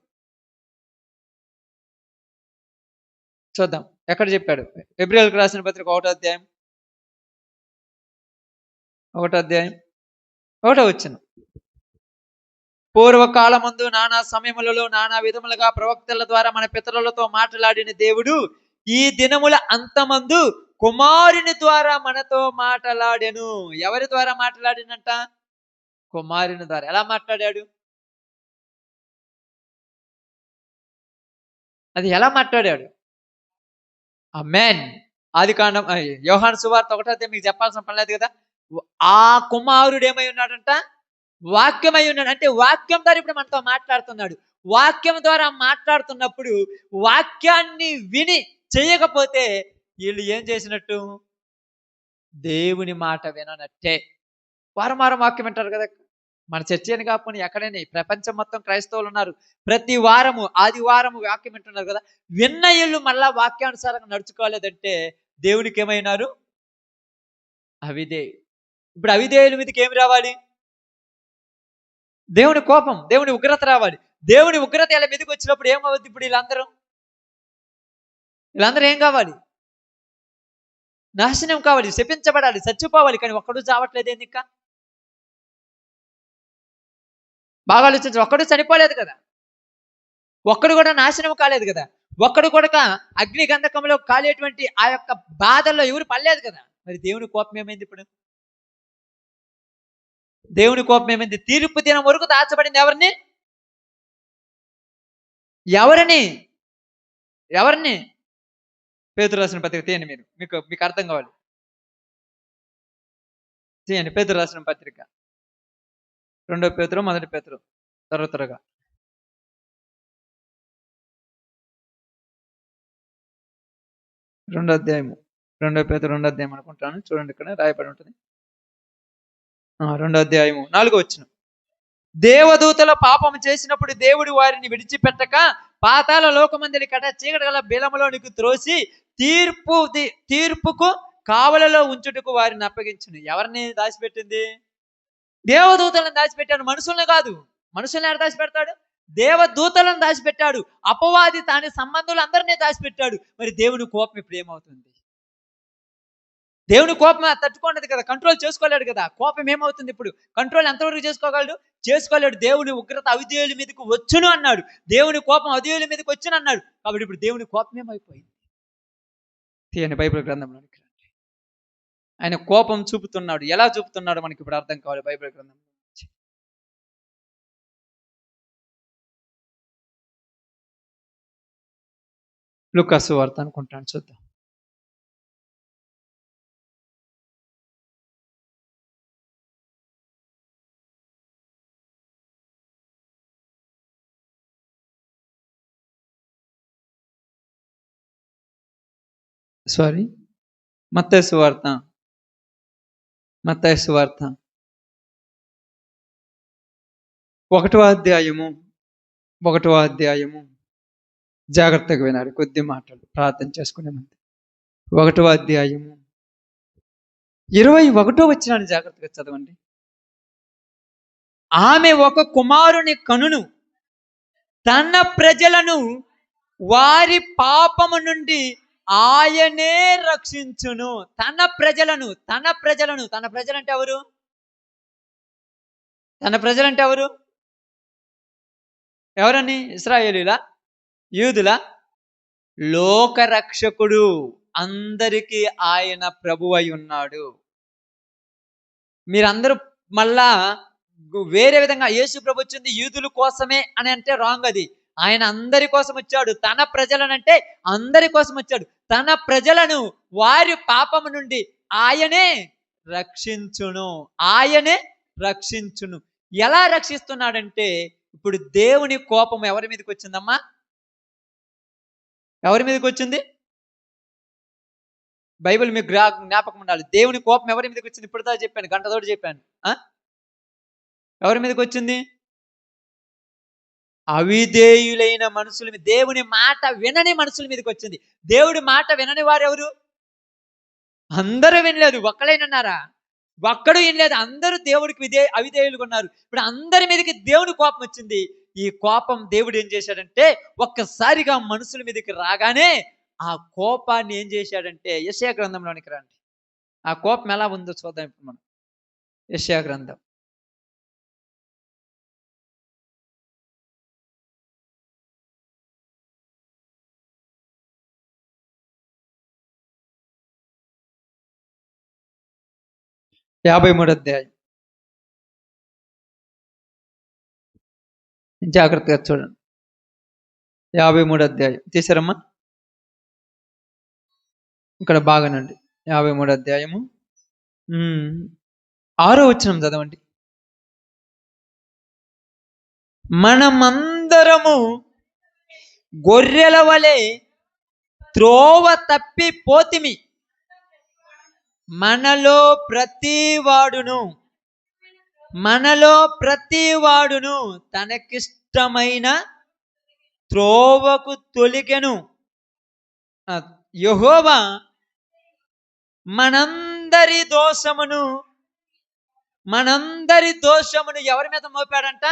చూద్దాం ఎక్కడ చెప్పాడు. హెబ్రీయులకు రాసిన పత్రిక 1వ అధ్యాయం 1వ వచనం. పూర్వకాలమందు నానా సమయములలో నానా విధములుగా ప్రవక్తల ద్వారా మన పితరులతో మాట్లాడిన దేవుడు ఈ దినముల అంతమందు కుమారుని ద్వారా మనతో మాట్లాడెను. ఎవరి ద్వారా మాట్లాడినంట? కుమారుని ద్వారా. ఎలా మాట్లాడాడు? అది ఎలా మాట్లాడాడు? ఆమేన్. ఆదికాండం యోహాను సువార్త 1వ అధ్యాయం మీకు చెప్పాల్సిన పని లేదు కదా. ఆ కుమారుడు ఏమై ఉన్నాడంట? వాక్యమై ఉన్నాడు. అంటే వాక్యం ద్వారా ఇప్పుడు మనతో మాట్లాడుతున్నాడు. వాక్యం ద్వారా మాట్లాడుతున్నప్పుడు వాక్యాన్ని విని చేయకపోతే వీళ్ళు ఏం చేసినట్టు? దేవుని మాట విననట్టే. వారం వాక్యం వింటారు కదా. మన చర్చి అని కాకపోతే ఎక్కడైనా ప్రపంచం మొత్తం క్రైస్తవులు ఉన్నారు. ప్రతి వారము ఆదివారము వాక్యం వింటున్నారు కదా. విన్న ఇళ్ళు మళ్ళా వాక్యానుసారంగా నడుచుకోలేదంటే దేవునికి ఏమైనారు? అవిధేయులు. ఇప్పుడు అవిధేయుల మీదకి ఏమి రావాలి? దేవుని కోపం, దేవుని ఉగ్రత రావాలి. దేవుని ఉగ్రత ఇలా మీదకి వచ్చినప్పుడు ఏమవుద్ది? ఇప్పుడు వీళ్ళందరూ ఏం కావాలి? నాశనం కావాలి, శపించబడాలి, చచ్చిపోవాలి. కానీ ఒక్కడు చావట్లేదు. ఏంది ఇంకా? బాగా ఆలోచించు. ఒక్కడు చనిపోలేదు కదా. ఒక్కడు కూడా నాశనం కాలేదు కదా. ఒక్కడు కూడా అగ్ని గంధకంలో కాలేటువంటి ఆ యొక్క బాధల్లో ఎవరు పడలేదు కదా. మరి దేవుని కోపం ఏమైంది? ఇప్పుడు దేవుని కోపం ఏమైంది? తీర్పు దినం వరకు దాచబడింది ఎవరిని? పేతురు రాసిన పత్రిక తీయండి. మీకు అర్థం కావాలి. తీయండి పేతురు రాసిన పత్రిక 2వ పేతురు 1వ పేతురు త్వరగా 2వ అధ్యాయము 2 పేతురు 2వ అధ్యాయం అనుకుంటాను. చూడండి, ఇక్కడ రాయబడి ఉంటుంది. 2వ అధ్యాయము 4వ వచనం. దేవదూతల పాపము చేసినప్పుడు దేవుడు వారిని విడిచిపెట్టక పాతాళ లోకమందలి కట చీకటి గల బిలములోనికి త్రోసి తీర్పుకు కావలలో ఉంచుటకు వారిని అప్పగించును. ఎవరిని దాచిపెట్టింది? దేవదూతలను దాచిపెట్టాడు, మనుషుల్ని కాదు. మనుషుల్ని ఎవరు దాచిపెడతాడు? దేవదూతలను దాచిపెట్టాడు. అపవాది తాని సంబంధులు అందరినీ దాచిపెట్టాడు. మరి దేవుని కోపం ఇప్పుడు ఏమవుతుంది? దేవుని కోపం తట్టుకోలేదు కదా, కంట్రోల్ చేసుకోలేడు కదా. కోపం ఏమవుతుంది ఇప్పుడు? కంట్రోల్ ఎంతవరకు చేసుకోగలడు? చేసుకోలేడు. దేవుని ఉగ్రత అవిధేయుల మీదకి వచ్చును అన్నాడు. దేవుని కోపం అవిధేయుల మీదకి వచ్చును అన్నాడు. కాబట్టి ఇప్పుడు దేవుని కోపం ఏమైపోయింది? తీయని బైబిల్ గ్రంథంలోనికి రండి. ఆయన కోపం చూపుతున్నాడు. ఎలా చూపుతున్నాడు మనకి ఇప్పుడు అర్థం కావాలి. బైబిల్ గ్రంథం లూకాసు వార్త అనుకుంటాను, చూద్దాం. మత్తయి సువార్త 1వ అధ్యాయము జాగ్రత్తగా వినాలి. కొద్ది మాటలు ప్రార్థన చేసుకునే ముందు. 1వ అధ్యాయము 21వ వచనాన్ని జాగ్రత్తగా చదవండి. ఆమె ఒక కుమారుని కనును, తన ప్రజలను వారి పాపము నుండి ఆయనే రక్షించును. తన ప్రజలంటే ఎవరు? ఎవరని? ఇశ్రాయేలీలా? యూదులా? లోకరక్షకుడు. అందరికీ ఆయన ప్రభువు అయి ఉన్నాడు. మీరందరూ మళ్ళా వేరే విధంగా యేసు ప్రభు వచ్చింది యూదుల కోసమే అని అంటే రాంగ్. అది ఆయన అందరి కోసం వచ్చాడు. తన ప్రజలనంటే అందరి కోసం వచ్చాడు. తన ప్రజలను వారి పాపము నుండి ఆయనే రక్షించును. ఎలా రక్షిస్తున్నాడంటే, ఇప్పుడు దేవుని కోపం ఎవరి మీదకి వచ్చిందమ్మా? ఎవరి మీదకి వచ్చింది? బైబిల్ మీకు జ్ఞాపకం ఉండాలి. దేవుని కోపం ఎవరి మీదకి వచ్చింది? ఇప్పుడుదా చెప్పాను, గంటతోటి చెప్పాను. ఎవరి మీదకి వచ్చింది? అవిధేయులైన మనుషుల మీద, దేవుని మాట వినని మనుషుల మీదకి వచ్చింది. దేవుడి మాట వినని వారు ఎవరు? అందరూ వినలేదు. ఒక్కడైనారా? ఒక్కడు వినలేదు. అందరూ దేవుడికి అవిధేయులుగా ఉన్నారు. ఇప్పుడు అందరి మీదకి దేవుని కోపం వచ్చింది. ఈ కోపం దేవుడు ఏం చేశాడంటే, ఒక్కసారిగా మనుషుల మీదకి రాగానే ఆ కోపాన్ని ఏం చేశాడంటే, యెషయా గ్రంథంలోనికి రండి. ఆ కోపం ఎలా ఉందో చూద్దాం ఇప్పుడు మనం. యెషయా గ్రంథం 53వ అధ్యాయం. జాగ్రత్తగా చూడండి. 53వ అధ్యాయం తీసారమ్మా? ఇక్కడ బాగానండి. 53వ అధ్యాయము 6వ వచనం చదవండి. మనమందరము గొర్రెల వలె త్రోవ తప్పిపోతిమి, మనలో ప్రతివాడును తనకిష్టమైన త్రోవకు తొలిగెను. యెహోవా మనందరి దోషమును ఎవరి మీద మోపాడంట?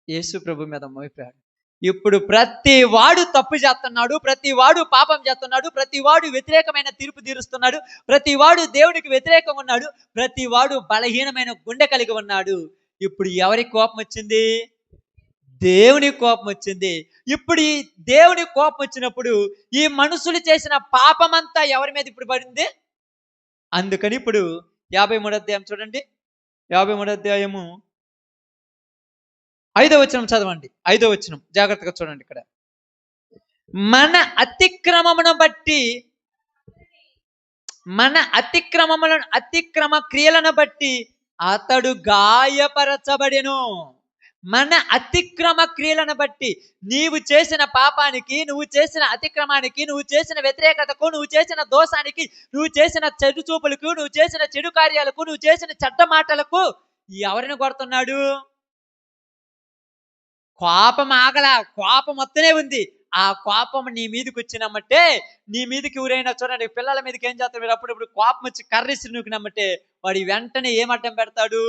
యేసు ప్రభు మీద మోపాడు. ఇప్పుడు ప్రతి వాడు తప్పు చేస్తున్నాడు, ప్రతి వాడు పాపం చేస్తున్నాడు, ప్రతి వాడు వ్యతిరేకమైన తీర్పు తీరుస్తున్నాడు, ప్రతి వాడు దేవునికి వ్యతిరేకంగా ఉన్నాడు, ప్రతి వాడు బలహీనమైన గుండె కలిగి ఉన్నాడు. ఇప్పుడు ఎవరికి కోపం వచ్చింది? దేవుని కోపం వచ్చింది. ఇప్పుడు ఈ దేవుని కోపం వచ్చినప్పుడు ఈ మనుషులు చేసిన పాపమంతా ఎవరి మీద ఇప్పుడు పడింది? అందుకని ఇప్పుడు 53వ అధ్యాయం చూడండి. 53వ అధ్యాయము 5వ వచనం చదవండి. 5వ వచనం జాగ్రత్తగా చూడండి. ఇక్కడ మన అతిక్రమ క్రియలను బట్టి అతడు గాయపరచబడెను. మన అతిక్రమ క్రియలను బట్టి, నీవు చేసిన పాపానికి, నువ్వు చేసిన అతిక్రమానికి, నువ్వు చేసిన వ్యతిరేకతకు, నువ్వు చేసిన దోషానికి, నువ్వు చేసిన చెడు చూపులకు, నువ్వు చేసిన చెడు కార్యాలకు, నువ్వు చేసిన చెడ్డ మాటలకు ఎవరిని కొడుతున్నాడు? కోపం ఆగల, కోపం వస్తూనే ఉంది. ఆ కోపం నీ మీదకి వచ్చినమ్మంటే, నీ మీదకి ఎవరైనా చూడండి, పిల్లల మీదకి ఏం చేస్తారు మీరు, అప్పుడప్పుడు కోపం వచ్చి కర్రీసి నూకినమ్మంటే వాడు వెంటనే ఏం అడ్డం పెడతాడు?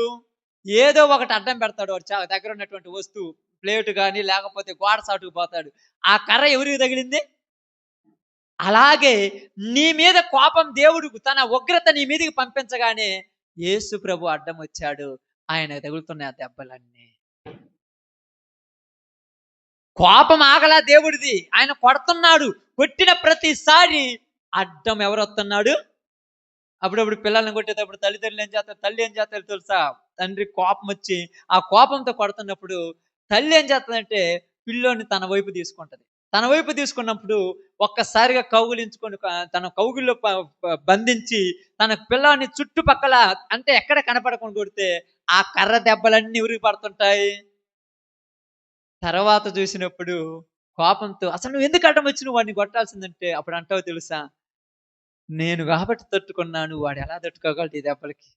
ఏదో ఒకటి అడ్డం పెడతాడు. వాడు దగ్గర ఉన్నటువంటి వస్తువు, ప్లేటు కానీ లేకపోతే గోడ సాటుకు పోతాడు. ఆ కర్ర ఎవరికి తగిలింది? అలాగే నీ మీద కోపం దేవుడు తన ఉగ్రత నీ మీదకి పంపించగానే యేసు ప్రభు అడ్డం వచ్చాడు. ఆయన తగులుతున్న ఆ దెబ్బలన్నీ. కోపం ఆగలా దేవుడిది, ఆయన కొడుతున్నాడు. కొట్టిన ప్రతిసారి అడ్డం ఎవరు వస్తున్నాడు? అప్పుడప్పుడు పిల్లల్ని కొట్టేటప్పుడు తల్లిదండ్రులు ఏం చేస్తారు, తల్లి ఏం చేస్తారు తెలుసా? తండ్రి కోపం వచ్చి ఆ కోపంతో కొడుతున్నప్పుడు తల్లి ఏం చేస్తుందంటే పిల్లోని తన వైపు తీసుకుంటది. తన వైపు తీసుకున్నప్పుడు ఒక్కసారిగా కౌగులించుకొని తన కౌగుల్లో బంధించి తన పిల్లాన్ని చుట్టుపక్కల అంటే ఎక్కడ కనపడకుండా కొడితే ఆ కర్ర దెబ్బలన్నీ ఉరిగి పడుతుంటాయి. తర్వాత చూసినప్పుడు కోపంతో అసలు నువ్వు ఎందుకు అడ్డం వచ్చి నువ్వు వాడిని కొట్టాల్సిందంటే అప్పుడు అంటావు తెలుసా, నేను కాబట్టి తట్టుకున్నాను, వాడు ఎలా తట్టుకోగలడు ఈ దెబ్బలకి?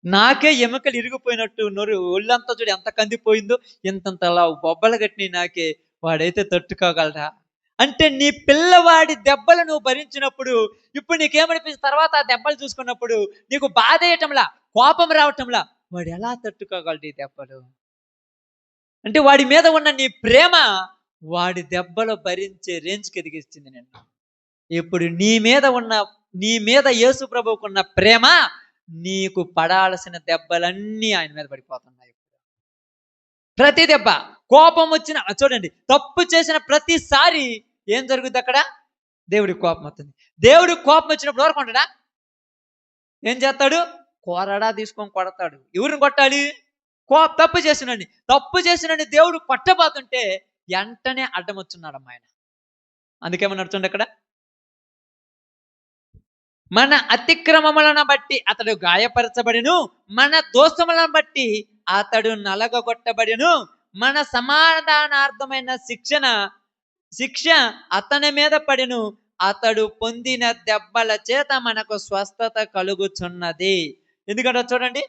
నాకే ఎముకలు ఇరిగిపోయినట్టు ఒళ్ళంతా చూడు ఎంత కందిపోయిందో, ఇంతంతలా బొబ్బలు కట్టిన నాకే, వాడైతే తట్టుకోగలరా? అంటే నీ పిల్లవాడి దెబ్బలు నువ్వు భరించినప్పుడు ఇప్పుడు నీకేమనిపిస్తుంది? తర్వాత ఆ దెబ్బలు చూసుకున్నప్పుడు నీకు బాధ వేయటంలా, కోపం రావటంలా, వాడు ఎలా తట్టుకోగలడు ఈ దెబ్బలు? అంటే వాడి మీద ఉన్న నీ ప్రేమ వాడి దెబ్బలు భరించే రేంజ్కి ఎదిగిస్తుంది నిన్ను. ఇప్పుడు నీ మీద యేసు ప్రభువుకున్న ప్రేమ నీకు పడాల్సిన దెబ్బలన్నీ ఆయన మీద పడిపోతున్నాయి. ప్రతి దెబ్బ, కోపం వచ్చిన చూడండి, తప్పు చేసిన ప్రతిసారి ఏం జరుగుద్ది అక్కడ? దేవుడికి కోపం వస్తుంది. దేవుడికి కోపం వచ్చినప్పుడు ఎవరు కొంటాడా? ఏం చేస్తాడు? కోరడా తీసుకొని కొడతాడు. ఎవరిని కొట్టాలి? తప్పు చేసినండి దేవుడు కొట్టబోతుంటే వెంటనే అడ్డం వచ్చున్నాడమ్మ ఆయన. అందుకేమన్నా చూడండి అక్కడ, మన అతిక్రమములను బట్టి అతడు గాయపరచబడిను, మన దోషములను బట్టి అతడు నలగొట్టబడిను, మన సమాధానార్థమైన శిక్ష అతని మీద పడిను, అతడు పొందిన దెబ్బల చేత మనకు స్వస్థత కలుగుచున్నది. ఎందుకంటే చూడండి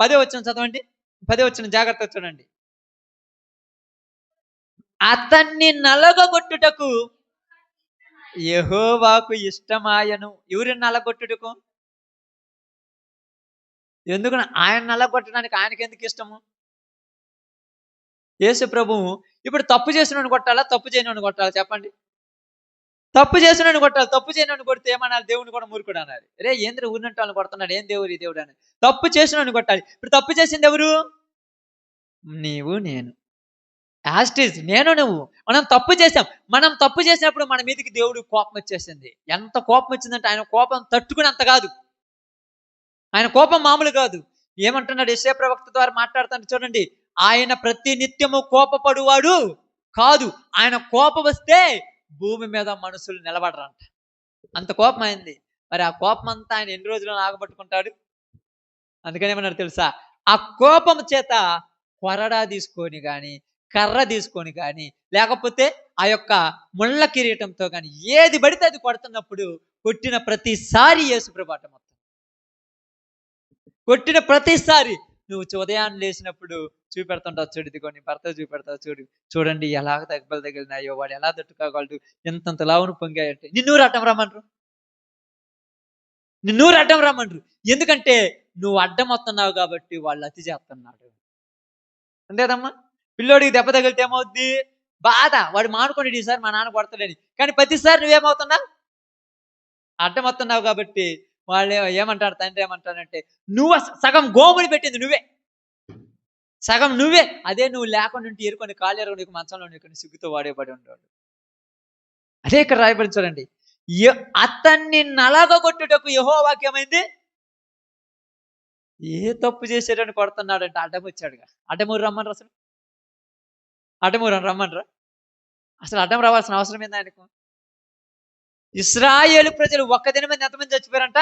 10వ వచనం చదవండి, 10వ వచనం జాగ్రత్తగా చూడండి. అతన్ని నలగొట్టుటకు యెహోవాకు ఇష్టమాయను. ఎవరిని నలగొట్టుటకు? ఎందుకు ఆయన నలగొట్టడానికి ఆయనకి ఎందుకు ఇష్టము? యేసు ప్రభువు ఇప్పుడు తప్పు చేసినోని కొట్టాలా, తప్పు చేయనోని కొట్టాలా చెప్పండి? తప్పు చేసినోని కొట్టాలి. తప్పు చేయనోని కొడితే ఏమనాలి? దేవుని కూడా మూర్ఖుడు అనాలి. రే ఏంద్ర ఊరినట్టు వాళ్ళని కొడుతున్నాడు, ఏం దేవుడు ఈ దేవుడు అని. తప్పు చేసినోని కొట్టాలి. ఇప్పుడు తప్పు చేసింది ఎవరు? నీవు నేను. యాస్టీజ్ నేను నువ్వు మనం తప్పు చేసాం. మనం తప్పు చేసినప్పుడు మన మీదకి దేవుడు కోపం వచ్చేసింది. ఎంత కోపం వచ్చిందంటే ఆయన కోపం తట్టుకునేంత కాదు. ఆయన కోపం మామూలు కాదు. ఏమంటున్నాడు యెషయా ప్రవక్త ద్వారా మాట్లాడుతాడు చూడండి, ఆయన ప్రతి నిత్యము కోపపడువాడు కాదు. ఆయన కోపం వస్తే భూమి మీద మనుషులు నిలబడరంట. అంత కోపం అయింది. మరి ఆ కోపం అంతా ఆయన ఎన్ని రోజులు ఆగబట్టుకుంటాడు? అందుకని ఏమన్నాడు తెలుసా, ఆ కోపం చేత కొరడా తీసుకొని కానీ, కర్ర తీసుకొని కానీ, లేకపోతే ఆ యొక్క ముళ్ళ కిరీటంతో కానీ ఏది పడితే అది కొడుతున్నప్పుడు కొట్టిన ప్రతిసారి యేసుప్రభు అడ్డం వస్తుంది. కొట్టిన ప్రతిసారి నువ్వు ఉదయాన్ని లేచినప్పుడు చూపెడుతుంటావు చూడు, ఇదిగో నీ భర్త చూపెడతావు చూడండి ఎలా దెబ్బలు తగిలినాయో, వాడు ఎలా తట్టుకోగలడు, ఎంతంత లావును పొంగాయంటే నిన్నూరు అడ్డం రమ్మంటారు. ఎందుకంటే నువ్వు అడ్డం వస్తున్నావు కాబట్టి వాళ్ళు అతి చేస్తున్నాడు. అంతేదమ్మా, పిల్లోడికి దెబ్బ తగిలితే ఏమవుద్ది? బాధ. వాడు మానుకోండి ఈసారి మా నాన్న కొడతాడని. కానీ ప్రతిసారి నువ్వేమవుతున్నావు? అడ్డం వస్తున్నావు కాబట్టి వాళ్ళు ఏమంటారు, తండ్రి ఏమంటారంటే నువ్వు సగం గోముని పెట్టింది నువ్వే, సగం నువ్వే. అదే నువ్వు లేకుండా ఉంటే ఎరుకొని కాలేరు నీకు మంచంలో నీకు సిగ్గుతో వాడేబడి ఉంటాడు. అదే ఇక్కడ రాయబడి చూడండి, అతన్ని నలగొట్టుటకు యెహోవాకి ఏమైంది? ఏ తప్పు చేశాడని కొడుతున్నాడంటే అడ్డం వచ్చాడుగా. అడ్డమూరు రమ్మనరా? అసలు అడ్డమూరు రమ్మనరా? అసలు అడ్డం రావాల్సిన అవసరం ఏంది ఆయనకు? ఇశ్రాయేలు ప్రజలు ఒక్క దినం మీద ఎంతమంది చచ్చిపోయారంట?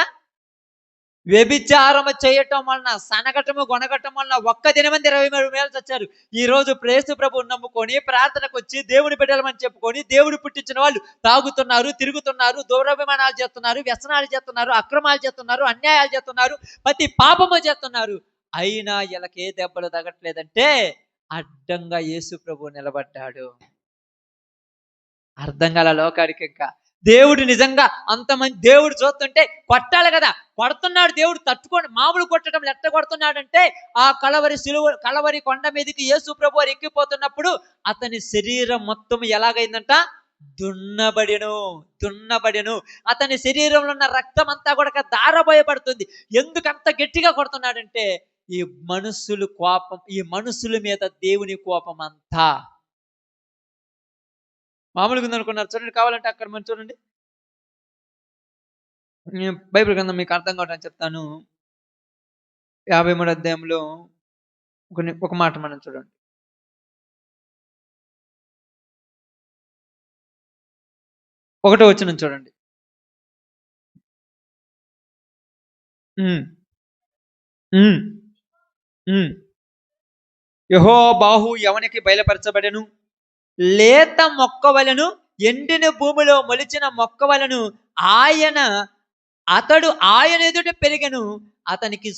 వ్యభిచారము చేయటం వలన, సనగటము గొనగటం వలన ఒక్క దినమంది 23,000 చచ్చారు. ఈ రోజు యేసు ప్రభువుని నమ్ముకొని ప్రార్థనకు వచ్చి దేవుని బిడ్డలమని చెప్పుకొని దేవుడు పుట్టించిన వాళ్ళు తాగుతున్నారు, తిరుగుతున్నారు, దురభిమానాలు చేస్తున్నారు, వ్యసనాలు చేస్తున్నారు, అక్రమాలు చేస్తున్నారు, అన్యాయాలు చేస్తున్నారు, ప్రతి పాపము చేస్తున్నారు. అయినా వీళ్ళకి ఏ దెబ్బలు తగట్లేదంటే అడ్డంగా యేసు ప్రభువు నిలబడ్డాడు. అర్థం కాల లోకానికి. ఇంకా దేవుడు నిజంగా అంతమంది దేవుడు చూస్తుంటే కొట్టాలి కదా, కొడుతున్నాడు దేవుడు. తట్టుకొని మామూలు కొట్టడం ఎట్ట కొడుతున్నాడంటే ఆ కలవరి కొండ మీదకి యేసు ప్రభు వారు ఎక్కిపోతున్నప్పుడు అతని శరీరం మొత్తం ఎలాగైందంట, దున్నబడెను. అతని శరీరంలో ఉన్న రక్తం అంతా కూడా దారబోయబడుతుంది. ఎందుకు అంత గట్టిగా కొడుతున్నాడంటే ఈ మనుషుల మీద దేవుని కోపం అంతా. మామూలుగా ఉందనుకున్నారు చూడండి. కావాలంటే అక్కడ మనం చూడండి, బైబిల్ గ్రంథం మీకు అర్థం కావడానికి చెప్తాను. 53 అధ్యాయంలో ఒక మాట మనం చూడండి. ఒకటో వచనం చూడండి. యెహోవా బాహు ఎవనికి బయలుపరచబడెను, లేత మొక్కవలను ఎండిన భూమిలో మొలిచిన మొక్కవలను అతడు ఆయన ఎదుట పెరిగెను. అతనికి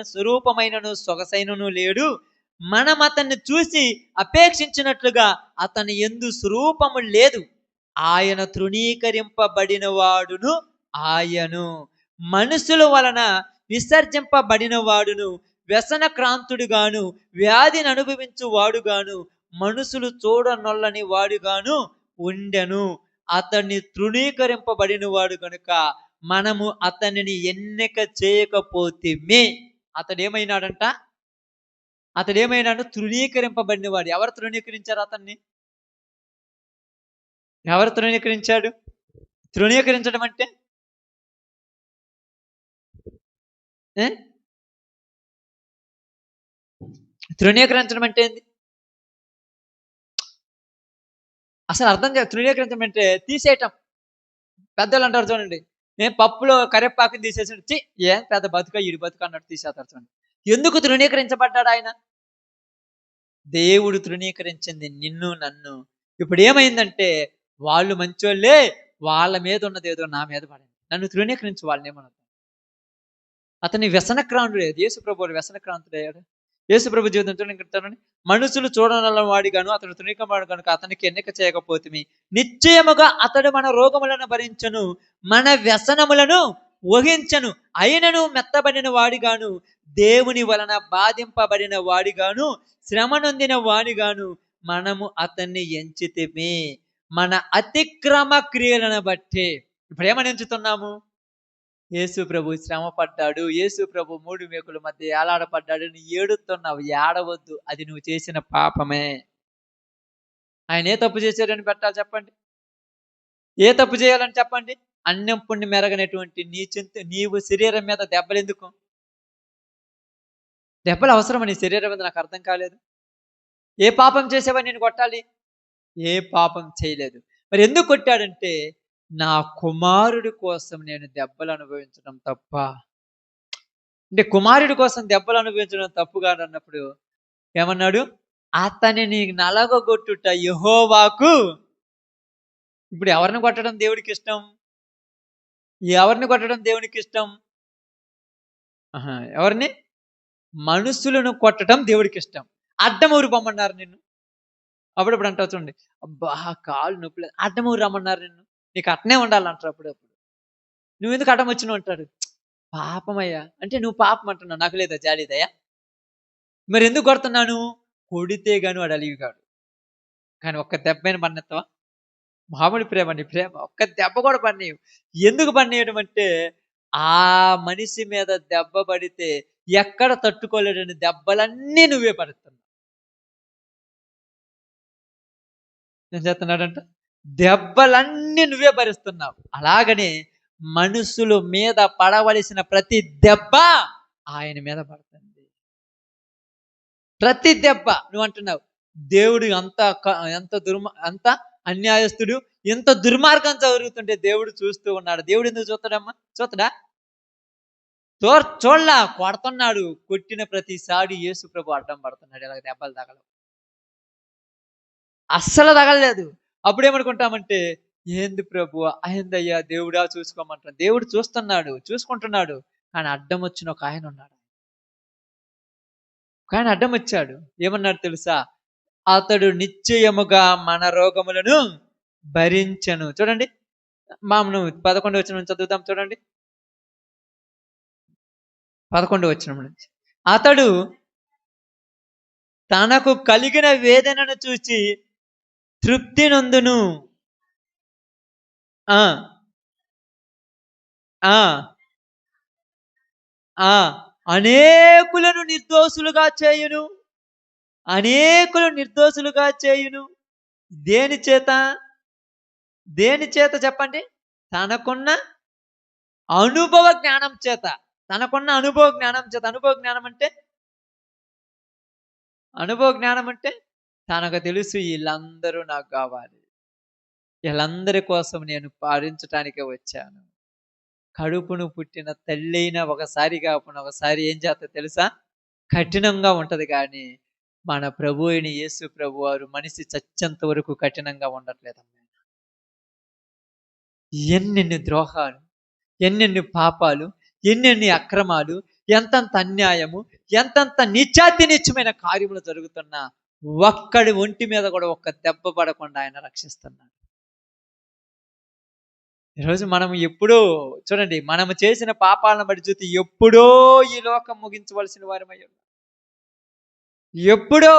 స్వరూపమైనను సొగసైనను లేడు. మనం అతన్ని చూసి అపేక్షించినట్లుగా అతని యందు స్వరూపము లేదు. ఆయన తృణీకరింపబడిన వాడును, ఆయను మనుషుల వలన విసర్జింపబడిన వాడును, వ్యసన క్రాంతుడుగాను, వ్యాధిని అనుభవించు వాడుగాను, మనుషులు చూడనొల్లని వాడుగాను ఉండెను. అతన్ని తృణీకరింపబడిన వాడు కనుక మనము అతనిని ఎన్నిక చేయకపోతేమే. అతడేమైనాడు, తృణీకరింపబడిన వాడు. ఎవరు తృణీకరించారు అతన్ని? ఎవరు తృణీకరించాడు? తృణీకరించడం అంటే తృణీకరించడం అంటే ఏంది? అసలు అర్థం చేయాలి. తృణీకరించడం అంటే తీసేయటం. పెద్దలు అంటారు చూడండి, నేను పప్పులో కరివేపాకుని తీసేసి ఏం పెద్ద బతుక ఈడి బతుక అన్నట్టు తీసేస్తారు చూడండి. ఎందుకు తృణీకరించబడ్డాడు ఆయన? దేవుడు తృణీకరించింది నిన్ను నన్ను. ఇప్పుడు ఏమైందంటే వాళ్ళు మంచోళ్ళే, వాళ్ళ మీద ఉన్నది ఏదో నా మీద పడింది. నన్ను తృణీకరించి వాళ్ళని ఏమన్నది. అతని వ్యసనక్రాంతుడు. యేసు ప్రభు వ్యసనక్రాంతుడయ్యాడు. యేసు ప్రభు జీవితం చూడండి. మనుషులు చూడనల్ల వాడిగాను అతడు తృణీకరింపబడు కనుక అతనికి ఎన్నిక చేయకపోతిమి. నిశ్చయముగా అతడు మన రోగములను భరించను, మన వ్యసనములను వహించను. అయినను మెత్తబడిన వాడిగాను, దేవుని వలన బాధింపబడిన వాడిగాను, శ్రమ నొందిన వాడిగాను మనము అతన్ని ఎంచితిమి. మన అతిక్రమ క్రియలను బట్టి. ఇప్పుడు ఏమని ఎంచుతున్నాము? యేసు ప్రభు శ్రమ పడ్డాడు, యేసు ప్రభు 3 మేకుల మధ్య ఏలాడపడ్డాడు. నువ్వు ఏడుతున్నావు, ఏడవద్దు. అది నువ్వు చేసిన పాపమే. ఆయన ఏ తప్పు చేశాడని పెట్టాలి చెప్పండి? ఏ తప్పు చేయాలని చెప్పండి? అన్నం పుణ్యం మెరగనటువంటి నీవు శరీరం మీద దెబ్బలు ఎందుకు? దెబ్బలు అవసరం నీ శరీరం మీద? నాకు అర్థం కాలేదు. ఏ పాపం చేసేవని నేను కొట్టాలి? ఏ పాపం చేయలేదు. మరి ఎందుకు కొట్టాడంటే నా కుమారుడి కోసం నేను దెబ్బలు అనుభవించడం తప్ప. అంటే కుమారుడి కోసం దెబ్బలు అనుభవించడం తప్పు కాదు అన్నప్పుడు ఏమన్నాడు? అతనిని నలగొట్టుట యెహోవాకు. ఇప్పుడు ఎవరిని కొట్టడం దేవుడికి ఇష్టం? ఎవరిని? మనుషులను కొట్టడం దేవుడికి ఇష్టం. అడ్డమూరు పొమ్మన్నారు నిన్ను. అప్పుడప్పుడు అంటావు చూడండి, అబ్బా కాళ్ళు నొప్పి, అడ్డమూరు రమ్మన్నారు నిన్ను, నీకు అట్నే ఉండాలంటారు. అప్పుడప్పుడు నువ్వు ఎందుకు అడ్డం వచ్చినావు అంటాడు. పాపమయ్యా అంటే నువ్వు పాపం అంటున్నావు, నాకు లేదా జాలిదయ్యా? మరి ఎందుకు కొడుతున్నాను? కొడితే గాను వాడు అలివి కాడు. కానీ ఒక్క దెబ్బైన పడినెత్తవా? మామూలు ప్రేమ నీ ప్రేమ. ఒక్క దెబ్బ కూడా పడినీయు. ఎందుకు పడినేయడం అంటే ఆ మనిషి మీద దెబ్బ పడితే ఎక్కడ తట్టుకోలేడని దెబ్బలన్నీ నువ్వే పడుతున్నావు. ఏం చేస్తున్నాడంట? దెబ్బలన్నీ నువ్వే భరిస్తున్నావు. అలాగనే మనుషుల మీద పడవలసిన ప్రతి దెబ్బ ఆయన మీద పడుతుంది. ప్రతి దెబ్బ. నువ్వు అంటున్నావు దేవుడు అంత అన్యాయస్తుడు, ఎంత దుర్మార్గం జరుగుతుంటే దేవుడు చూస్తూ ఉన్నాడు. దేవుడు ఎందుకు చూస్తాడమ్మా? చూస్తాడా? చూడలా కొడుతున్నాడు. కొట్టిన ప్రతిసారి యేసు ప్రభు అడ్డం పడుతున్నాడు. ఇలాగ దెబ్బలు తగలవు. అస్సలు తగలలేదు. అప్పుడేమనుకుంటామంటే, ఏంది ప్రభు, ఏందయ్యా దేవుడా చూసుకోమంటాం. దేవుడు చూస్తున్నాడు, చూసుకుంటున్నాడు. కానీ అడ్డం వచ్చిన ఒక ఆయన ఉన్నాడు. ఒక ఆయన అడ్డం వచ్చాడు. ఏమన్నాడు తెలుసా? అతడు నిశ్చయముగా మన రోగములను భరించెను. చూడండి. మనం 11వ వచనం చదువుదాం చూడండి. 11వ వచనం నుంచి. అతడు తనకు కలిగిన వేదనను చూచి తృప్తి నొందును. ఆ ఆ ఆ అనేకులను నిర్దోషులుగా చేయును. అనేకులు నిర్దోషులుగా చేయును. దేని చేత? దేని చేత చెప్పండి? తనకున్న అనుభవ జ్ఞానం చేత. తనకున్న అనుభవ జ్ఞానం చేత. అనుభవ జ్ఞానం అంటే తనకు తెలుసు వీళ్ళందరూ నాకు కావాలి. వీళ్ళందరి కోసం నేను పాలించటానికే వచ్చాను. కడుపును పుట్టిన తల్లైనా ఒకసారి కాకుండా ఒకసారి ఏం చేస్తా తెలుసా? కఠినంగా ఉంటది కానీ మన ప్రభు అయిన యేసు ప్రభు వారు మనిషి చచ్చేంత వరకు కఠినంగా ఉండట్లేదమ్మా. ఎన్నెన్ని ద్రోహాలు, ఎన్నెన్ని పాపాలు, ఎన్నెన్ని అక్రమాలు, ఎంతంత అన్యాయము, ఎంతంత నీచమైన కార్యములు జరుగుతున్నా ఒక్కడి ఒంటి మీద కూడా ఒక్క దెబ్బ పడకుండా ఆయన రక్షిస్తున్నాడు. ఈరోజు మనం ఎప్పుడో చూడండి, మనము చేసిన పాపాలను బట్టి చూస్తే ఎప్పుడో ఈ లోకం ముగించవలసిన వారమయ్యాం. ఎప్పుడో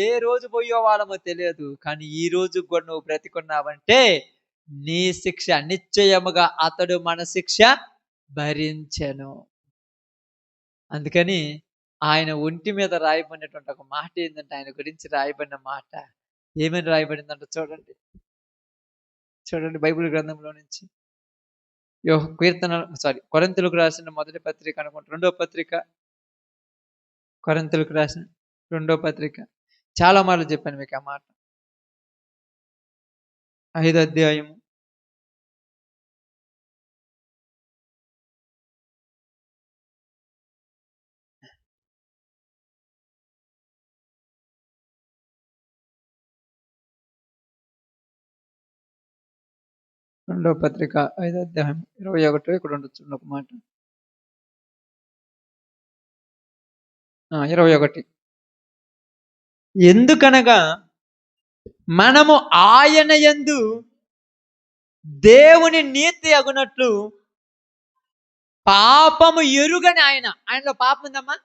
ఏ రోజు పోయో వాళ్ళమో తెలియదు. కానీ ఈ రోజు కూడా నువ్వు బ్రతికున్నావంటే నీ శిక్ష నిశ్చయముగా అతడు మన శిక్ష భరించెను. అందుకని ఆయన ఒంటి మీద రాయబడినటువంటి ఒక మాట ఏంటంటే, ఆయన గురించి రాయబడిన మాట ఏమని రాయబడిందంటే చూడండి. చూడండి బైబిల్ గ్రంథంలో నుంచి కొరింథీయులకు రాసిన మొదటి పత్రిక అనుకుంటా, రెండో పత్రిక, కొరింథీయులకు రాసిన రెండో పత్రిక. చాలా మార్లు చెప్పాను మీకు ఆ మాట. 5వ అధ్యాయము 5వ అధ్యాయం 21 ఇక్కడ ఉండొచ్చు ఒక మాట. 21. ఎందుకనగా మనము ఆయన యందు దేవుని నీతి అగునట్లు పాపము ఎరుగని ఆయనలో పాపం ఉందమ్మా.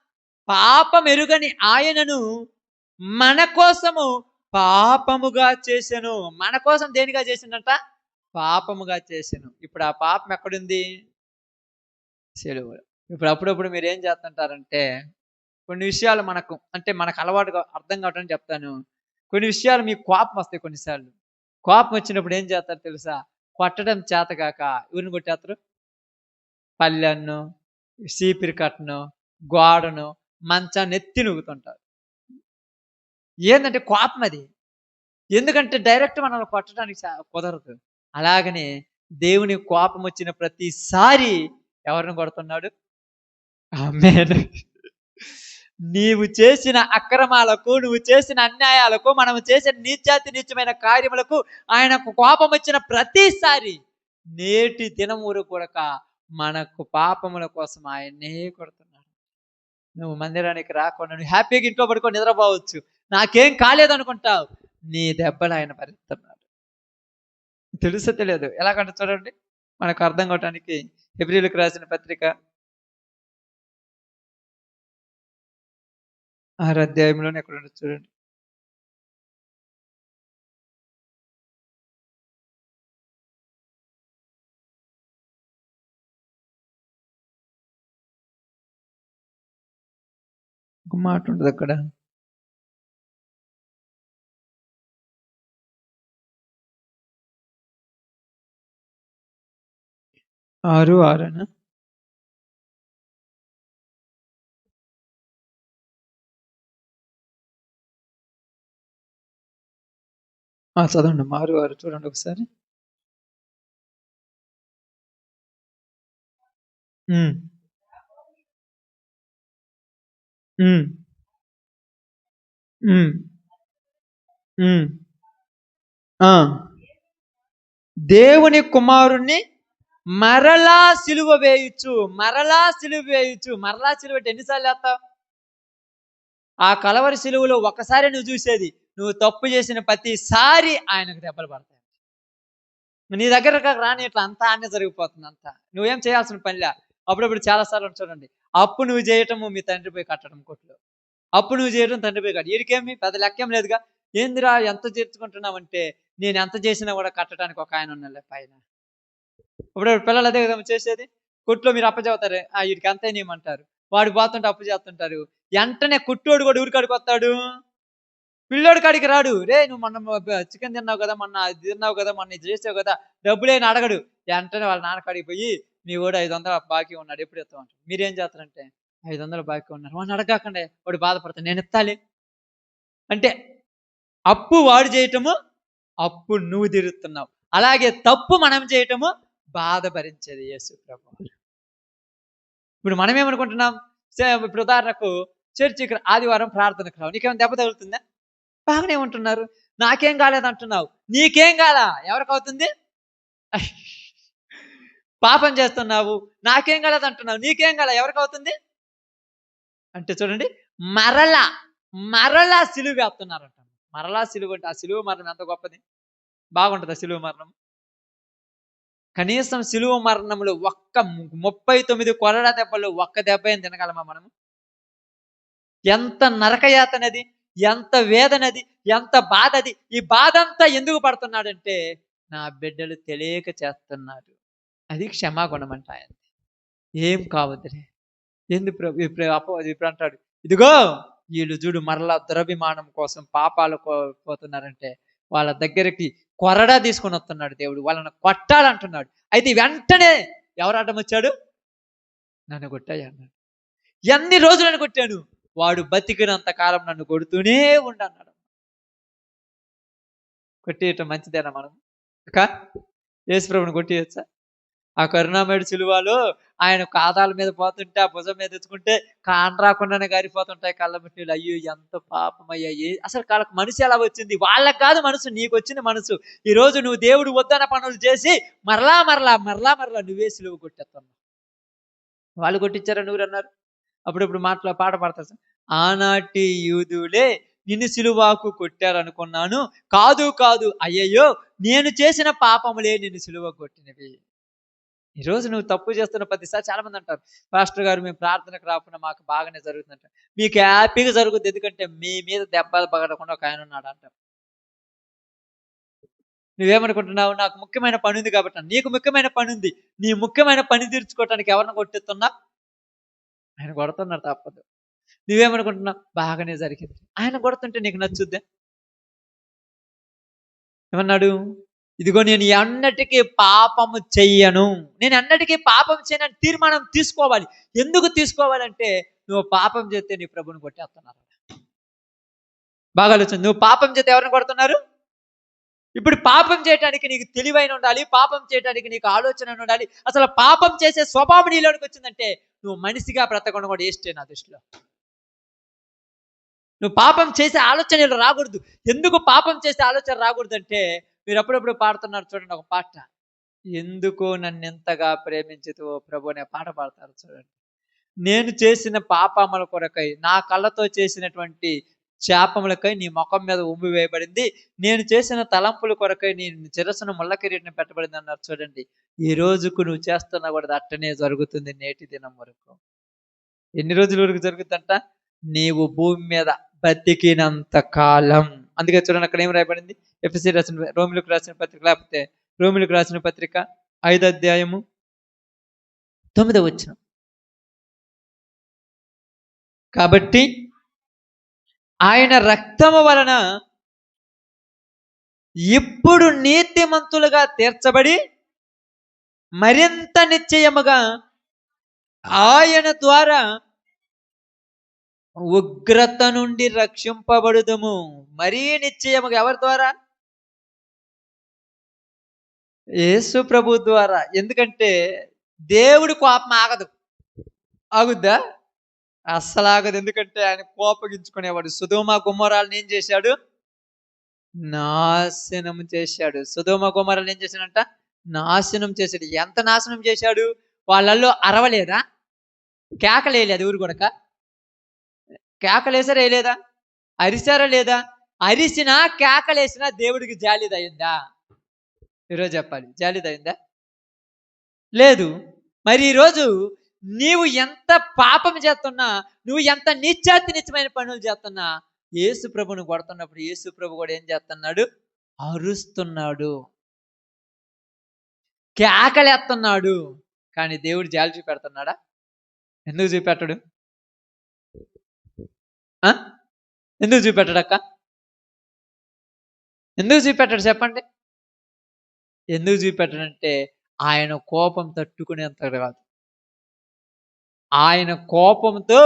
పాపం ఎరుగని ఆయనను మన కోసము పాపముగా చేసెను. మన కోసం దేనిగా చేసిందంట? పాపముగా చేసెను. ఇప్పుడు ఆ పాపం ఎక్కడుంది? సెలువులో. ఇప్పుడు అప్పుడప్పుడు మీరు ఏం చేస్తుంటారంటే, కొన్ని విషయాలు మనకు అలవాటుగా అర్థం కావటం చెప్తాను. కొన్ని విషయాలు మీకు కోపం వస్తాయి. కొన్నిసార్లు కోపం వచ్చినప్పుడు ఏం చేస్తారు తెలుసా? కొట్టడం చేతగాక ఎవరిని కొట్టేస్తారు? పల్లెన్ను, సీపిరి కట్టను, గోడను, మంచాన్ని ఎత్తి నూగుతుంటారు. ఏంటంటే కోపం అది. ఎందుకంటే డైరెక్ట్ మనల్ని కొట్టడానికి కుదరదు. అలాగనే దేవుని కోపం వచ్చిన ప్రతిసారి ఎవరిని కొడుతున్నాడు? ఆమేన్. నీవు చేసిన అక్రమాలకు, నువ్వు చేసిన అన్యాయాలకు, మనము చేసిన నీచమైన కార్యములకు ఆయనకు కోపం వచ్చిన ప్రతిసారి నేటి దినం వరకు కూడా మనకు పాపముల కోసం ఆయన్నే కొడుతున్నాడు. నువ్వు మందిరానికి రాకుండా నువ్వు హ్యాపీగా ఇంట్లో పడుకొని నిద్రపోవచ్చు, నాకేం కాలేదనుకుంటావు. నీ దెబ్బలు ఆయన భరిస్తున్నాడు. తెలుసో తెలియదు. ఎలాగంటే చూడండి, మనకు అర్థం కావటానికి హెబ్రీయులకు రాసిన పత్రిక 6వ అధ్యాయంలోనే ఎక్కడ ఉండదు చూడండి. ఒక మాట ఉంటుంది అక్కడ. ఆరు ఆరేనా? చదవండి. 6:6 చూడండి ఒకసారి. ఉమ్, ఉమ్, ఉమ్, ఆ. దేవుని కుమారుణ్ణి మరలా సిలువ వేయచ్చు, మరలా సిలువ వేయచ్చు. మరలా సిలువ అంటే ఎన్నిసార్లు వేస్తావు? ఆ కలవరి సిలువలో ఒకసారి నువ్వు చూసేది, నువ్వు తప్పు చేసిన ప్రతిసారి ఆయనకు దెబ్బలు పడతాయి. నీ దగ్గరకు రాని ఇట్లా అంతా ఆనే జరిగిపోతుంది అంతా. నువ్వేం చేయాల్సిన పనిలే. అప్పుడప్పుడు చాలా సార్లు చూడండి, అప్పు నువ్వు చేయటము మీ తండ్రి పోయి కట్టడం కొట్లు. అప్పు నువ్వు చేయడం తండ్రి పోయి కట్టడం. వీడికేమి పెద్ద లెక్కేం లేదుగా. ఏందిరా ఎంత చేర్చుకుంటున్నావంటే, నేను ఎంత చేసినా కూడా కట్టడానికి ఒక ఆయన ఉన్నాలే పైన. ఇప్పుడు పిల్లలు అదే కదా చేసేది. కొట్లో మీరు అప్పచెబుతారు, వీడికి అంత అయినాయమంటారు. వాడు పోతుంటే అప్పు చేస్తుంటారు. వెంటనే కుట్టోడు కూడా ఊరికాడికి వస్తాడు, పిల్లోడి కాడికి రాడు. రే నువ్వు మొన్న చికెన్ తిన్నావు కదా, మొన్న అది తిన్నావు కదా, మొన్న ఇది చేసావు కదా, డబ్బులేని అడగడు. వెంటనే వాళ్ళ నాన్న కాడికి పోయి, మీ వాడు 500 బాకీ ఉన్నాడు, ఎప్పుడు ఇస్తామంటారు. మీరేం చేస్తారంటే, 500 బాకీ ఉన్నారు, వాడిని అడగకుండా వాడు బాధపడతాడు, నేను ఇత్తాలి అంటే. అప్పు వాడు చేయటము, అప్పు నువ్వు తీరుస్తున్నావు. అలాగే తప్పు మనం చేయటము, బాధ భరించేది యేసు ప్రభు. ఇప్పుడు మనం ఏమనుకుంటున్నాం, ఇప్పుడు ఉదాహరణకు చర్చికి ఆదివారం ప్రార్థనకు రావు, నీకేమైనా దెబ్బ తగులుతుందా? బాగానే ఉంటున్నారు, నాకేం కాలేదంటున్నావు. నీకేం కాలా, ఎవరికి అవుతుంది? పాపం చేస్తున్నావు, నాకేం కాలేదంటున్నావు, నీకేం కాలా, ఎవరికి అవుతుంది? అంటే చూడండి, మరలా మరలా సిలువ వేస్తున్నారంట. మరలా సిలువ అంటే, ఆ సిలువ మరణం ఎంత గొప్పది, బాగుంటుంది ఆ సిలువ మరణం. కనీసం సిలువ మరణంలో 39 కొరడా దెబ్బలు ఒక్క దెబ్బ ఏం తినగలమా మనము? ఎంత నరకయాతనది, ఎంత వేదనది, ఎంత బాధది. ఈ బాధ అంతా ఎందుకు పడుతున్నాడంటే, నా బిడ్డలు తెలియక చేస్తున్నారు. అది క్షమాగుణం అంట ఆయన. ఏం కావద్దులే. ఇప్పుడు అంటాడు, ఇదిగో వీళ్ళు చూడు మరలా దురభిమానం కోసం పాపాలు పోతున్నారంటే, వాళ్ళ దగ్గరికి కొరడా తీసుకొని వస్తున్నాడు దేవుడు, వాళ్ళని కొట్టాలంటున్నాడు. అయితే వెంటనే ఎవరు అడ్డం వచ్చాడు? నన్ను కొట్టాయి అన్నాడు. ఎన్ని రోజులను కొట్టాను, వాడు బతికినంత కాలం నన్ను కొడుతూనే ఉండన్నాడు. కొట్టేయటం మంచిదేనా మనం? యేసుప్రభుని కొట్టేయచ్చా? ఆ కరుణామయుడు సిలువలో ఆయన పాదాల మీద పోతుంటే, ఆ భుజం మీద తెచ్చుకుంటే కాన్ రాకుండానే గారిపోతుంటాయి కళ్ళమటి నీళ్ళు. అయ్యో ఎంత పాపమయ్యా, అసలు వాళ్ళకి మనసు ఎలా వచ్చింది? వాళ్ళకి కాదు మనసు, నీకు వచ్చింది మనసు. ఈ రోజు నువ్వు దేవుడు వద్దన్న పనులు చేసి మరలా మరలా మరలా మరలా నువ్వే సిలువ కొట్టేస్తున్నావు. వాళ్ళు కొట్టించారా నువ్వన్నారు? అప్పుడప్పుడు పాట పాడతారు, ఆనాటి యూదులే నిన్ను సిలువాకు కొట్టారనుకున్నాను, కాదు కాదు అయ్యయ్యో నేను చేసిన పాపములే నిన్ను సిలువ కొట్టినవి. ఈరోజు నువ్వు తప్పు చేస్తున్న ప్రతిసారి చాలా మంది అంటారు, పాస్టర్ గారు మేము ప్రార్థనకు రాకుండా మాకు బాగానే జరుగుతుందంట. మీకు హ్యాపీగా జరుగుతుంది, ఎందుకంటే మీ మీద దెబ్బలు పగలకుండా ఒక ఆయన ఉన్నాడు అంటారు. నువ్వేమనుకుంటున్నావు, నాకు ముఖ్యమైన పని ఉంది కాబట్టి. నీకు ముఖ్యమైన పని ఉంది, నీ ముఖ్యమైన పని తీర్చుకోవటానికి ఎవరిని కొట్టిస్తున్నా? ఆయన కొడుతున్నారు, తప్పదు. నువ్వేమనుకుంటున్నావు, బాగానే జరిగింది. ఆయన కొడుతుంటే నీకు నచ్చుద్దే? ఏమన్నాడు, ఇదిగో నేను ఎన్నటికీ పాపము చెయ్యను, నేను ఎన్నటికీ పాపం చేయనని తీర్మానం తీసుకోవాలి. ఎందుకు తీసుకోవాలంటే, నువ్వు పాపం చేస్తే నీ ప్రభుని కొట్టేస్తున్నారు. బాగా ఆలోచన. నువ్వు పాపం చేస్తే ఎవరిని కొడుతున్నారు? ఇప్పుడు పాపం చేయడానికి నీకు తెలివైన ఉండాలి, పాపం చేయడానికి నీకు ఆలోచన ఉండాలి. అసలు పాపం చేసే స్వభావం నీలోనికి వచ్చిందంటే, నువ్వు మనిషిగా బ్రతకడం కూడా వేస్టే నా దృష్టిలో. నువ్వు పాపం చేసే ఆలోచనలు రాకూడదు. ఎందుకు పాపం చేసే ఆలోచన రాకూడదు అంటే, మీరు అప్పుడప్పుడు పాడుతున్నారు చూడండి ఒక పాట, ఎందుకు నన్ను ఎంతగా ప్రేమించితివో ప్రభు అనే పాట పాడతారు చూడండి. నేను చేసిన పాపముల కొరకై, నా కళ్ళతో చేసినటువంటి శాపములకై నీ ముఖం మీద ఉమ్మి వేయబడింది, నేను చేసిన తలంపుల కొరకై నీ శిరస్సును ముళ్ళ కిరీటం పెట్టబడింది అన్నారు చూడండి. ఈ రోజుకు నువ్వు చేస్తున్నా కూడా అట్టనే జరుగుతుంది నేటి దినం వరకు. ఎన్ని రోజుల వరకు జరుగుతుందంట? నీవు భూమి మీద బతికినంత కాలం. అందుకే చూడండి అక్కడ ఏం రాయబడింది, ఎఫెసీ రాసిన రోమిలకు రాసిన పత్రిక, లేకపోతే రోమిలకు రాసిన పత్రిక 5వ అధ్యాయము 9వ వచనం. కాబట్టి ఆయన రక్తము వలన ఇప్పుడు నీతిమంతులుగా తీర్చబడి, మరింత నిశ్చయముగా ఆయన ద్వారా ఉగ్రత నుండి రక్షింపబడుదుము. మరీ నిశ్చయముగా ఎవరి ద్వారా? యేసు ప్రభు ద్వారా. ఎందుకంటే దేవుడి కోపం ఆగదు. ఆగుద్దా? అస్సలాగదు. ఎందుకంటే ఆయన కోపగించుకునేవాడు. సొదొమ గొమొర్రాలను ఏం చేశాడు? నాశనం చేశాడు. సొదొమ గొమొర్రాలను ఏం చేశాడంట? నాశనం చేశాడు. ఎంత నాశనం చేశాడు? వాళ్ళల్లో అరవలేదా? కేకలేయలేదా ఊరు గొనక? కేకలేసారా ఎయలేదా? అరిసారా లేదా? అరిసినా, కేకలేసినా దేవుడికి జాలి దయిందా? ఈరోజు చెప్పాలి. జాలి దయిందా? లేదు. మరి ఈరోజు నీవు ఎంత పాపం చేస్తున్నా, నువ్వు ఎంత నీచాతి నీచమైన పనులు చేస్తున్నా, యేసు ప్రభుని కొడుతున్నప్పుడు యేసు ప్రభు కూడా ఏం చేస్తున్నాడు? అరుస్తున్నాడు, కేకలేస్తున్నాడు. కానీ దేవుడు జాలి చూపెడుతున్నాడా? ఎందుకు చూపెట్టడు? ఆ? ఎందుకు చూపెట్టడక్క? ఎందుకు చూపెట్టాడు చెప్పండి? ఎందుకు చూపెట్టడంటే ఆయన కోపం తట్టుకునేంతడు కాదు. ఆయన కోపంతో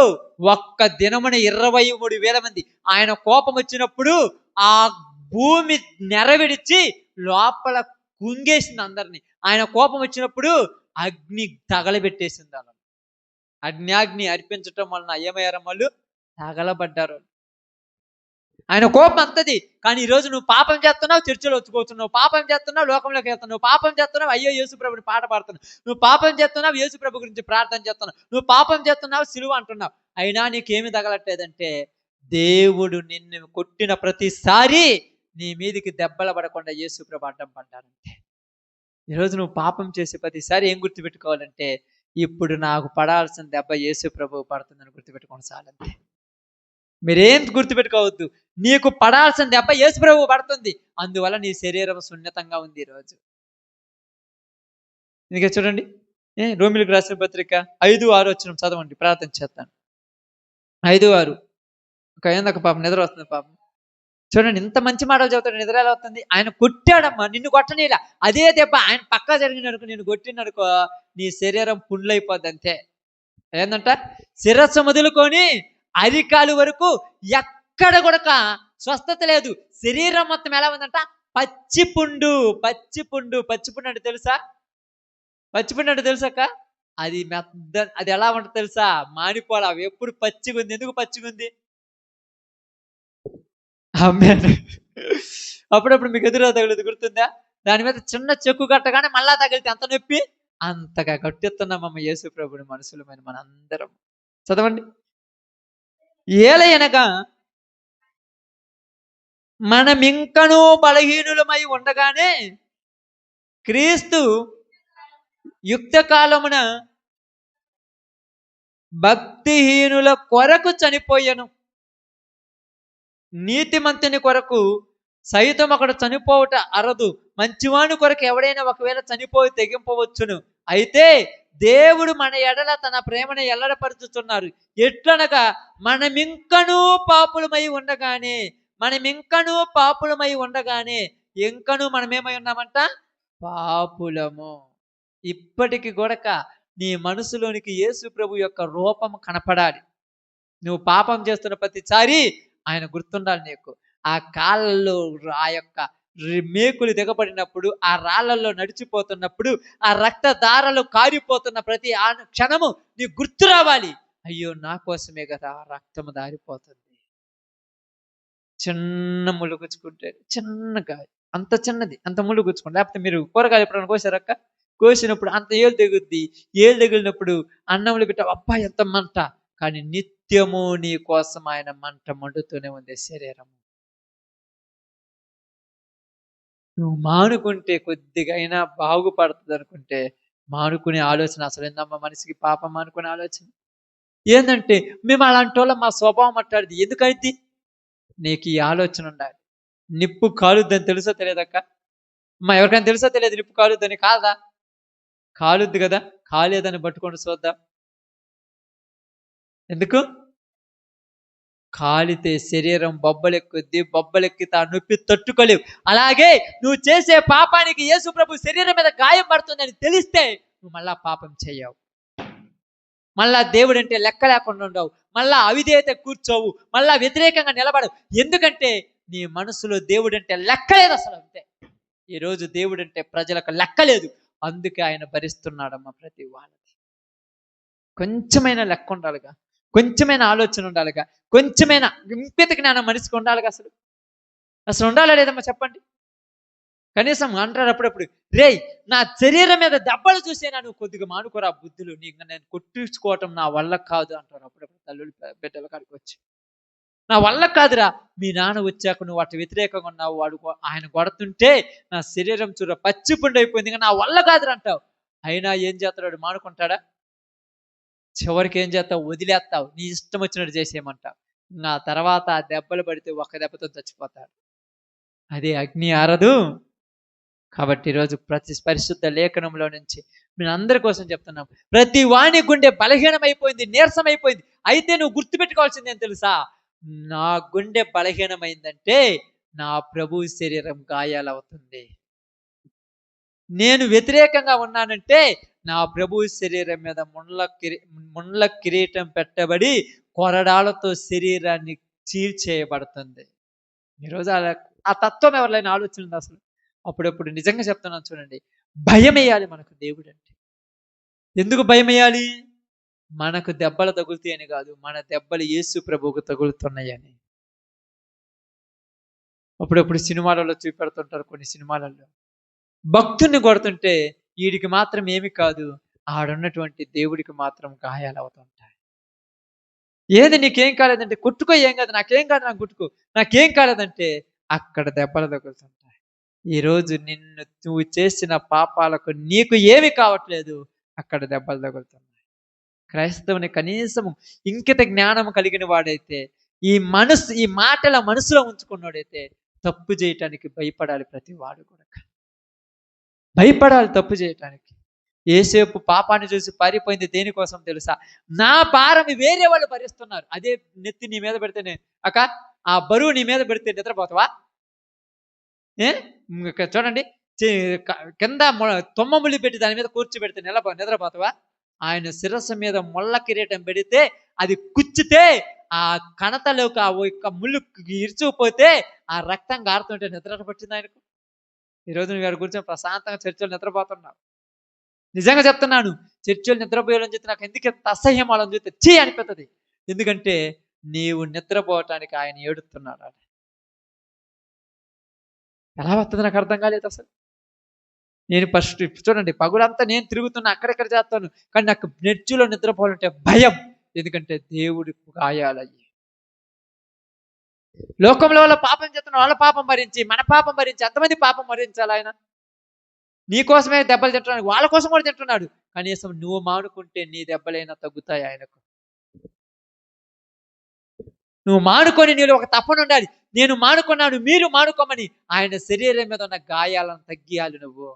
ఒక్క దినమున 23,000 మంది ఆయన కోపం వచ్చినప్పుడు ఆ భూమి నెరవిడిచి లోపల కుంగేసింది అందరినీ. ఆయన కోపం వచ్చినప్పుడు అగ్ని తగలబెట్టేసింది అలా. అగ్ని అర్పించటం వలన ఏమయ్యారు? వాళ్ళు తగలబడ్డారు. ఆయన కోపం అంతది. కానీ ఈరోజు నువ్వు పాపం చేస్తున్నావు, చర్చలో వచ్చుకోతున్నావు, పాపం చేస్తున్నావు, లోకంలోకి వెళ్తున్నావు, పాపం చేస్తున్నావు, అయ్యో యేసుప్రభుని పాట పాడుతున్నావు, నువ్వు పాపం చేస్తున్నావు, యేసుప్రభు గురించి ప్రార్థన చేస్తున్నావు, నువ్వు పాపం చేస్తున్నావు, సిలువ అంటున్నావు, అయినా నీకేమి తగలట్లేదంటే దేవుడు నిన్ను కొట్టిన ప్రతిసారి నీ మీదికి దెబ్బలు పడకుండా యేసుప్రభు అడ్డం పడ్డారంటే. ఈరోజు నువ్వు పాపం చేసే ప్రతిసారి ఏం గుర్తుపెట్టుకోవాలంటే, ఇప్పుడు నాకు పడాల్సిన దెబ్బ యేసుప్రభు పడుతుందని గుర్తుపెట్టుకోండి చాలంతే. మీరేం గుర్తుపెట్టుకోవద్దు. నీకు పడాల్సిన దెబ్బ యేసుప్రభు పడుతుంది. అందువల్ల నీ శరీరం సున్నితంగా ఉంది ఈరోజు. ఇంకా చూడండి, రోమిలకు రాసిన పత్రిక 5:6 వచ్చిన చదవండి, ప్రార్థన చేస్తాను. 5:6. ఏందక పాపం నిద్ర వస్తుంది పాపం. చూడండి, ఇంత మంచి మాటలు చదువుతాడు, నిద్ర ఎలా వస్తుంది? ఆయన కొట్టాడమ్మా, నిన్ను కొట్టనీలా. అదే దెబ్బ ఆయన పక్కా జరిగినడుకో, నేను కొట్టినడుకో, నీ శరీరం పుండ్లైపోద్ది అంతే. ఏందంట? శిరస్సు మొదలుకొని అరికాలు వరకు ఎక్కడ కూడా స్వస్థత లేదు. శరీరం మొత్తం ఎలా ఉందంట? పచ్చిపుండు. పచ్చిపుండు అంటే తెలుసా? పచ్చిపుండు అంటే తెలుసాక? అది అది ఎలా ఉంటుంది తెలుసా? మానిపోలా. ఎప్పుడు పచ్చిగా ఉంది. ఎందుకు పచ్చిగా ఉంది? అప్పుడప్పుడు మీకు ఎదురు తగులుది గుర్తుందా? దాని మీద చిన్న చెక్కు కట్టగానే మళ్ళా తగిలితే ఎంత నొప్పి? అంతగా కట్టెత్తున్నామమ్మ యేసు ప్రభుని మనుషులమైన మనందరం. చదవండి. ఏలయనగా మనమింకనూ బలహీనులమై ఉండగానే క్రీస్తు యుక్త కాలమున భక్తిహీనుల కొరకు చనిపోయెను. నీతిమంతుని కొరకు సైతం అక్కడ చనిపోవట అరదు. మంచివాని కొరకు ఎవడైనా ఒకవేళ చనిపోయి తెగింపవచ్చును. అయితే దేవుడు మన ఎడల తన ప్రేమను ఎల్లడపరుచుతున్నారు. ఎట్లనగా మనమింకనూ పాపులమై ఉండగానే ఇంకనూ మనమేమై ఉన్నామంట? పాపులము. ఇప్పటికి గొడక నీ మనసులోనికి యేసు ప్రభు యొక్క రూపం కనపడాలి. నువ్వు పాపం చేస్తున్న ప్రతిసారి ఆయన గుర్తుండాలి నీకు. ఆ కాళ్ళల్లో ఆ యొక్క మేకులు దిగబడినప్పుడు, ఆ రాళ్లలో నడిచిపోతున్నప్పుడు, ఆ రక్తధారలు కారిపోతున్న ప్రతి క్షణము నీ గుర్తు రావాలి. అయ్యో, నా కోసమే కదా ఆ రక్తము దారిపోతుంది. చిన్న ముళ్ళు గుచ్చుకుంటే, చిన్నగా అంత చిన్నది, అంత ముళ్ళు గుచ్చుకుంటే. లేకపోతే మీరు కూరగాయలు ఎప్పుడైనా కోసారక్క? కోసినప్పుడు అంత ఏళ్ళు తెగుద్ది. ఏళ్ళు తెగిలినప్పుడు అన్నంలో పెట్టా, అబ్బా ఎంత మంట. కానీ నిత్యము నీ కోసం ఆయన మంట మండుతూనే ఉంది శరీరము. నువ్వు మానుకుంటే కొద్దిగా అయినా బాగుపడుతుంది అనుకుంటే, మానుకునే ఆలోచన అసలు ఏందమ్మా మనిషికి? పాపం మానుకునే ఆలోచన ఏందంటే, మేము అలాంటి వాళ్ళం, మా స్వభావం అట్టాడిది. ఎందుకైతే నీకు ఈ ఆలోచన ఉండాలి. నిప్పు కాలుద్దని తెలుసో తెలియదక్క? అమ్మా, ఎవరికైనా తెలుసో తెలియదు నిప్పు కాలుద్దని? కాదా? కాలుద్ది కదా. కాలేదని పట్టుకొని చూద్దాం. ఎందుకు? కాలితే శరీరం బొబ్బలెక్కుద్ది. బొబ్బలెక్కితే ఆ నొప్పి తట్టుకోలేవు. అలాగే నువ్వు చేసే పాపానికి యేసు ప్రభు శరీరం మీద గాయం పడుతుందని తెలిస్తే నువ్వు మళ్ళా పాపం చేయవు. మళ్ళా దేవుడు అంటే లెక్క లేకుండా ఉండవు. మళ్ళా అవిధేయత కూర్చోవు. మళ్ళా వ్యతిరేకంగా నిలబడవు. ఎందుకంటే నీ మనసులో దేవుడు అంటే లెక్కలేదు అసలు. అంతే. ఈరోజు దేవుడు అంటే ప్రజలకు లెక్కలేదు. అందుకే ఆయన భరిస్తున్నాడమ్మా ప్రతి వాళ్ళకి. కొంచెమైనా లెక్క ఉండాలిగా. కొంచెమైనా ఆలోచన ఉండాలిగా, కొంచెమైనా ఇంపిత జ్ఞానం మనిషికి ఉండాలిగా. అసలు అసలు ఉండాలా లేదమ్మా చెప్పండి? కనీసం అంటారు అప్పుడప్పుడు, రేయ్ నా శరీరం మీద దెబ్బలు చూసేనా నువ్వు కొద్దిగా మానుకోరా బుద్ధులు, నీకు నేను కొట్టించుకోవటం నా వల్ల కాదు అంటారు అప్పుడప్పుడు తల్లులు బిడ్డల కాడికి వచ్చి. నా వల్ల కాదురా, మీ నాన్న వచ్చాక నువ్వు అటు వ్యతిరేకంగా ఉన్నావు, ఆయన కొడుతుంటే నా శరీరం చూడ పచ్చిపుండు అయిపోయింది, ఇంకా నా వల్ల కాదురా అంటావు. అయినా ఏం చేస్తాడు, మానుకుంటాడా? చివరికి ఏం చేస్తావు, వదిలేస్తావు, నీ ఇష్టం వచ్చినట్టు చేసేయమంటావు. నా తర్వాత ఆ దెబ్బలు పడితే ఒక్క దెబ్బతో చచ్చిపోతాడు. అదే అగ్ని ఆరదు. కాబట్టి ఈరోజు ప్రతి పరిశుద్ధ లేఖనంలో నుంచి నేను అందరి కోసం చెప్తున్నాం, ప్రతి వాణి గుండె బలహీనమైపోయింది, నీరసమైపోయింది. అయితే నువ్వు గుర్తుపెట్టుకోవాల్సింది ఏం తెలుసా? నా గుండె బలహీనమైందంటే నా ప్రభు శరీరం గాయాలవుతుంది. నేను వ్యతిరేకంగా ఉన్నానంటే నా ప్రభు శరీరం మీద ముండ్ల కిరీటం పెట్టబడి కొరడాలతో శరీరాన్ని చీల్చేయబడుతుంది. ఈరోజు ఆ తత్వం ఎవరైనా ఆలోచన అసలు అప్పుడప్పుడు నిజంగా చెప్తున్నాను చూడండి, భయం వేయాలి మనకు దేవుడు అంటే. ఎందుకు భయం వేయాలి? మనకు దెబ్బలు తగులుతాయని కాదు, మన దెబ్బలు యేసు ప్రభువుకు తగులుతున్నాయని. అప్పుడప్పుడు సినిమాలలో చూపెడుతుంటారు, కొన్ని సినిమాలలో భక్తుని కొడుతుంటే వీడికి మాత్రం ఏమి కాదు, ఆడున్నటువంటి దేవుడికి మాత్రం గాయాలు అవుతుంటాయి. ఏది నీకేం కాలేదంటే కొట్టుకో, ఏం కాదు, నాకేం కాదు, నాకు కొట్టుకో, నాకేం కాలేదంటే అక్కడ దెబ్బలు తగులుతుంటాయి. ఈరోజు నువ్వు చేసిన పాపాలకు నీకు ఏమి కావట్లేదు, అక్కడ దెబ్బలు తగులుతున్నాయి. క్రైస్తవుని కనీసం ఇంకిత జ్ఞానం కలిగిన వాడైతే, ఈ మాటల మనసులో ఉంచుకున్నాడైతే తప్పు చేయటానికి భయపడాలి. ప్రతి వాడు కూడా భయపడాలి తప్పు చేయటానికి. ఏసేపు పాపాన్ని చూసి పారిపోయింది దేనికోసం తెలుసా? నా భారం వేరే వాళ్ళు భరిస్తున్నారు, అదే నెత్తి నీ మీద పెడితే ఆ బరువు నీ మీద పెడితే నిద్రపోతావా? చూడండి, కింద తొమ్మములి పెట్టి దాని మీద కూర్చోబెడితే నిద్రపోతావా? ఆయన శిరస్సు మీద ముళ్ళ కిరీటం పెడితే అది కుచ్చితే ఆ కణతలోకి ఆ యొక్క ముళ్ళు ఇరుచుకుపోతే ఆ రక్తం గారుతుంటే నిద్ర పట్టింది ఆయనకు. ఈరోజు నువ్వు గారి గురించి ప్రశాంతంగా చర్చలు నిద్రపోతున్నావు. నిజంగా చెప్తున్నాను, చర్చలు నిద్రపోయాలని చెప్తే నాకు ఎందుకు ఎంత అసహ్యం వాళ్ళని చూస్తే చీ అనిపిస్తుంది. ఎందుకంటే నీవు నిద్రపోవటానికి ఆయన ఏడుస్తున్నాడు. ఎలా వస్తుంది నాకు అర్థం కాలేదు అసలు. నేను ఫస్ట్ చూడండి, పగులంతా నేను తిరుగుతున్నా, అక్కడెక్కడ చేస్తాను, కానీ నాకు నెచ్చులో నిద్రపోవాలంటే భయం. ఎందుకంటే దేవుడి గాయాలయ్యి లోకంలో వాళ్ళ పాపం చేస్తున్న వాళ్ళ పాపం భరించి, మన పాపం భరించి ఎంతమంది పాపం భరించాలి ఆయన? నీ కోసమే దెబ్బలు తింటున్నాడు, వాళ్ళ కోసం కూడా తింటున్నాడు. కనీసం నువ్వు మానుకుంటే నీ దెబ్బలైనా తగ్గుతాయి ఆయనకు. నువ్వు మానుకొని నీలో ఒక తప్పన ఉండాలి, నేను మానుకున్నాను మీరు మానుకోమని. ఆయన శరీరం మీద ఉన్న గాయాలను తగ్గియాలి నువ్వు.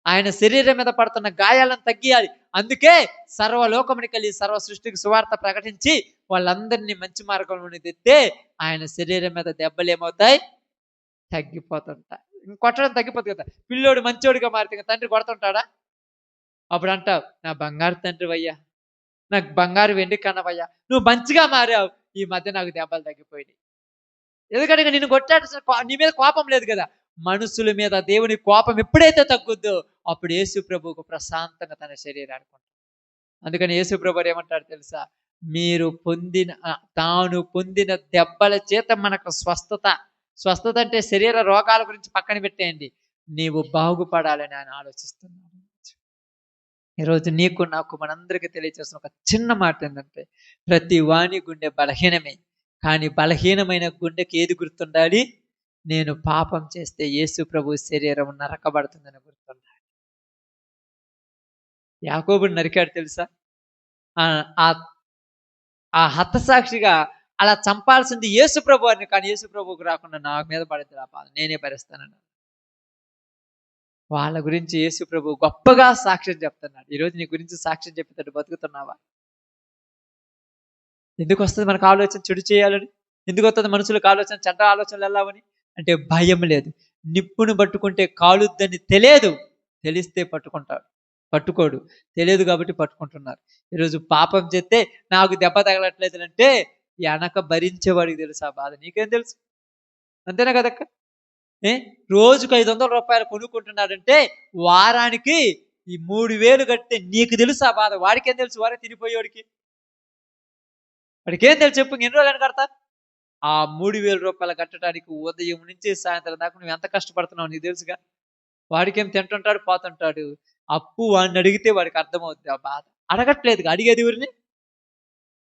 ఆయన శరీరం మీద పడుతున్న గాయాలను తగ్గియాలి. అందుకే సర్వలోకమునికి వెళ్ళి సర్వ సృష్టికి సువార్త ప్రకటించి వాళ్ళందరినీ మంచి మార్గంలోని తెస్తే ఆయన శరీరం మీద దెబ్బలు ఏమవుతాయి? తగ్గిపోతుంటాయి. కొట్టడం తగ్గిపోతుంది కదా. పిల్లోడు మంచోడిగా మారితే తండ్రి కొడుతుంటాడా? అప్పుడు అంటావు, నా బంగారు తండ్రి వయ్యా, నాకు బంగారు వెండి కన్నవయ్యా, నువ్వు మంచిగా మారావు, ఈ మధ్య నాకు దెబ్బలు తగ్గిపోయినాయి. ఎందుకంటే నిన్ను కొట్టాడు, నీ మీద కోపం లేదు కదా. మనుషుల మీద దేవుని కోపం ఎప్పుడైతే తగ్గుద్దో అప్పుడు యేసు ప్రభువుకు ప్రశాంతంగా తన శరీరానికి ఉంటుంది. అందుకని యేసు ప్రభు ఏమంటాడు తెలుసా? తాను పొందిన దెబ్బల చేత మనకు స్వస్థత అంటే శరీర రోగాల గురించి పక్కన పెట్టేయండి, నీవు బాగుపడాలని ఆయన ఆలోచిస్తున్నాడు. ఈరోజు నీకు నాకు మనందరికీ తెలియచేసిన ఒక చిన్న మాట ఏంటంటే, ప్రతి వాణి గుండె బలహీనమే, కానీ బలహీనమైన గుండెకి ఏది గుర్తుండాలి? నేను పాపం చేస్తే యేసు ప్రభు శరీరం నరకబడుతుందని గుర్తుండాలి. యాకోబుని నరికాడు తెలుసా? ఆ హతసాక్షిగా అలా చంపాల్సింది యేసు ప్రభు అని, కానీ యేసు ప్రభువుకు రాకుండా నా మీద పడితే ఆ బాధ నేనే భరిస్తానన్నాడు. వాళ్ళ గురించి యేసు ప్రభు గొప్పగా సాక్ష్యం చెప్తున్నాడు. ఈరోజు నీ గురించి సాక్ష్యం చెప్పేటట్టు బతుకుతున్నావా? ఎందుకు వస్తుంది మనకు ఆలోచన చెడు చేయాలని? ఎందుకు వస్తుంది మనుషులకు ఆలోచన, చెడ్డ ఆలోచనలు వెళ్ళావని? అంటే భయం లేదు. నిప్పును పట్టుకుంటే కాలుద్దని తెలియదు, తెలిస్తే పట్టుకోడు, తెలియదు కాబట్టి పట్టుకుంటున్నారు. ఈరోజు పాపం చేస్తే నాకు దెబ్బ తగలట్లేదు అంటే వెనక భరించేవాడికి తెలుసు ఆ బాధ, నీకేం తెలుసు? అంతేనా కదక్క? రోజుకు 500 రూపాయలు కొనుక్కుంటున్నాడంటే వారానికి ఈ 3000 కడితే నీకు తెలుసు ఆ బాధ, వాడికేం తెలుసు? వారే తినిపోయేవాడికి. వాడికి ఏం తెలుసు చెప్పు, ఎన్ని రోజులు కడతా? ఆ 3,000 రూపాయలు కట్టడానికి ఉదయం నుంచి సాయంత్రం దాకా నువ్వు ఎంత కష్టపడుతున్నావు నీకు తెలుసుగా. వాడికేం తింటుంటాడు పోతుంటాడు. అప్పు వాడిని అడిగితే వాడికి అర్థమవుద్ది ఆ బాధ. అడగట్లేదుగా, అడిగేది ఎవరిని?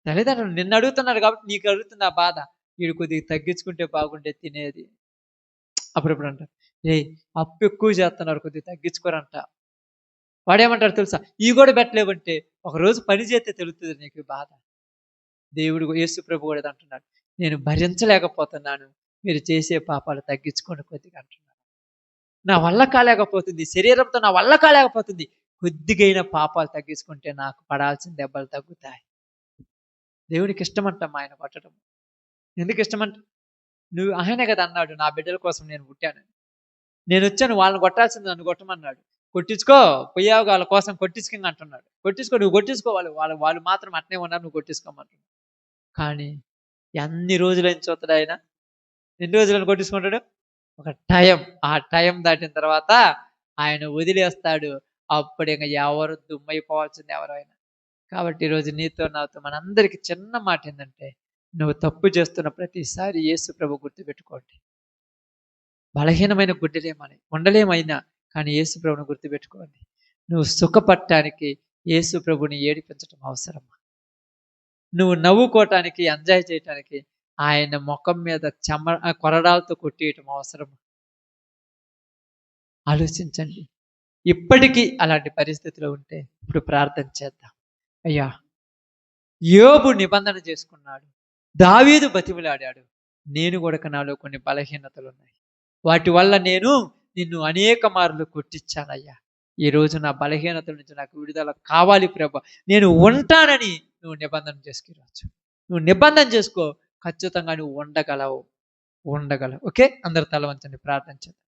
తల్లిదండ్రులు. నిన్ను అడుగుతున్నాడు కాబట్టి నీకు అడుగుతుంది ఆ బాధ. వీడు కొద్దిగా తగ్గించుకుంటే బాగుండే తినేది. అప్పుడప్పుడు అంటారు, ఏయ్ అప్పు ఎక్కువ చేస్తున్నారు కొద్దిగా తగ్గించుకోరంట. వాడేమంటాడు తెలుసా, ఇవి కూడా పెట్టలేవంటే ఒకరోజు పని చేస్తే తెలుస్తుంది నీకు ఈ బాధ. దేవుడు యేసు ప్రభు కూడా ఇది అంటున్నాడు, నేను భరించలేకపోతున్నాను, మీరు చేసే పాపాలు తగ్గించుకోండి కొద్దిగా అంటున్నాడు. నా వల్ల కాలేకపోతుంది, శరీరంతో నా వల్ల కాలేకపోతుంది, కొద్దిగైన పాపాలు తగ్గించుకుంటే నాకు పడాల్సిన దెబ్బలు తగ్గుతాయి. దేవునికి ఇష్టమంటమ్మా ఆయన కొట్టడం. ఎందుకు ఇష్టమంట? నువ్వు ఆయనే కదా అన్నాడు, నా బిడ్డల కోసం నేను పుట్టాను, నేను వచ్చాను వాళ్ళని కొట్టాల్సింది నన్ను కొట్టమన్నాడు. కొట్టించుకో, పోయావు వాళ్ళ కోసం కొట్టించుకుంది అంటున్నాడు. కొట్టించుకో, నువ్వు కొట్టించుకో, వాళ్ళు వాళ్ళు వాళ్ళు మాత్రం అట్నే ఉన్నారు, నువ్వు కొట్టించుకోమంటున్నాడు. కానీ ఎన్ని రోజులైన చూస్తాడు ఆయన? ఎన్ని రోజులను కొట్టించుకుంటాడు? ఒక టైం. ఆ టైం దాటిన తర్వాత ఆయన వదిలేస్తాడు. అప్పుడు ఇంకా ఎవరు దుమ్మైపోవాల్సింది ఎవరు ఆయన. కాబట్టి ఈరోజు నీతో నాతో మనందరికీ చిన్న మాట ఏంటంటే, నువ్వు తప్పు చేస్తున్న ప్రతిసారి యేసు ప్రభు గుర్తుపెట్టుకోండి. బలహీనమైన గుడ్డలేమని ఉండలేమైనా కానీ యేసు ప్రభుని గుర్తుపెట్టుకోండి. నువ్వు సుఖపడటానికి యేసు ప్రభుని ఏడిపించడం అవసరమా? నువ్వు నవ్వుకోవటానికి, ఎంజాయ్ చేయటానికి ఆయన ముఖం మీద కొరడాలతో కొట్టేయటం అవసరమా? ఆలోచించండి. ఇప్పటికీ అలాంటి పరిస్థితిలో ఉంటే ఇప్పుడు ప్రార్థన చేద్దాం. అయ్యా, యోబు నిబంధన చేసుకున్నాడు, దావీదు బతిమిలాడాడు, నేను కూడా నాలో కొన్ని బలహీనతలు ఉన్నాయి, వాటి వల్ల నేను నిన్ను అనేక మార్లు కొట్టించానయ్యా. ఈరోజు నా బలహీనతల నుంచి నాకు విడుదల కావాలి ప్రభా, నేను ఉంటానని నువ్వు నిబంధన చేసుకురావచ్చు. నువ్వు నిబంధన చేసుకో, ఖచ్చితంగా నువ్వు ఉండగలవు. ఓకే, అందరు తల వంచండి, ప్రార్థన చేద్దాం.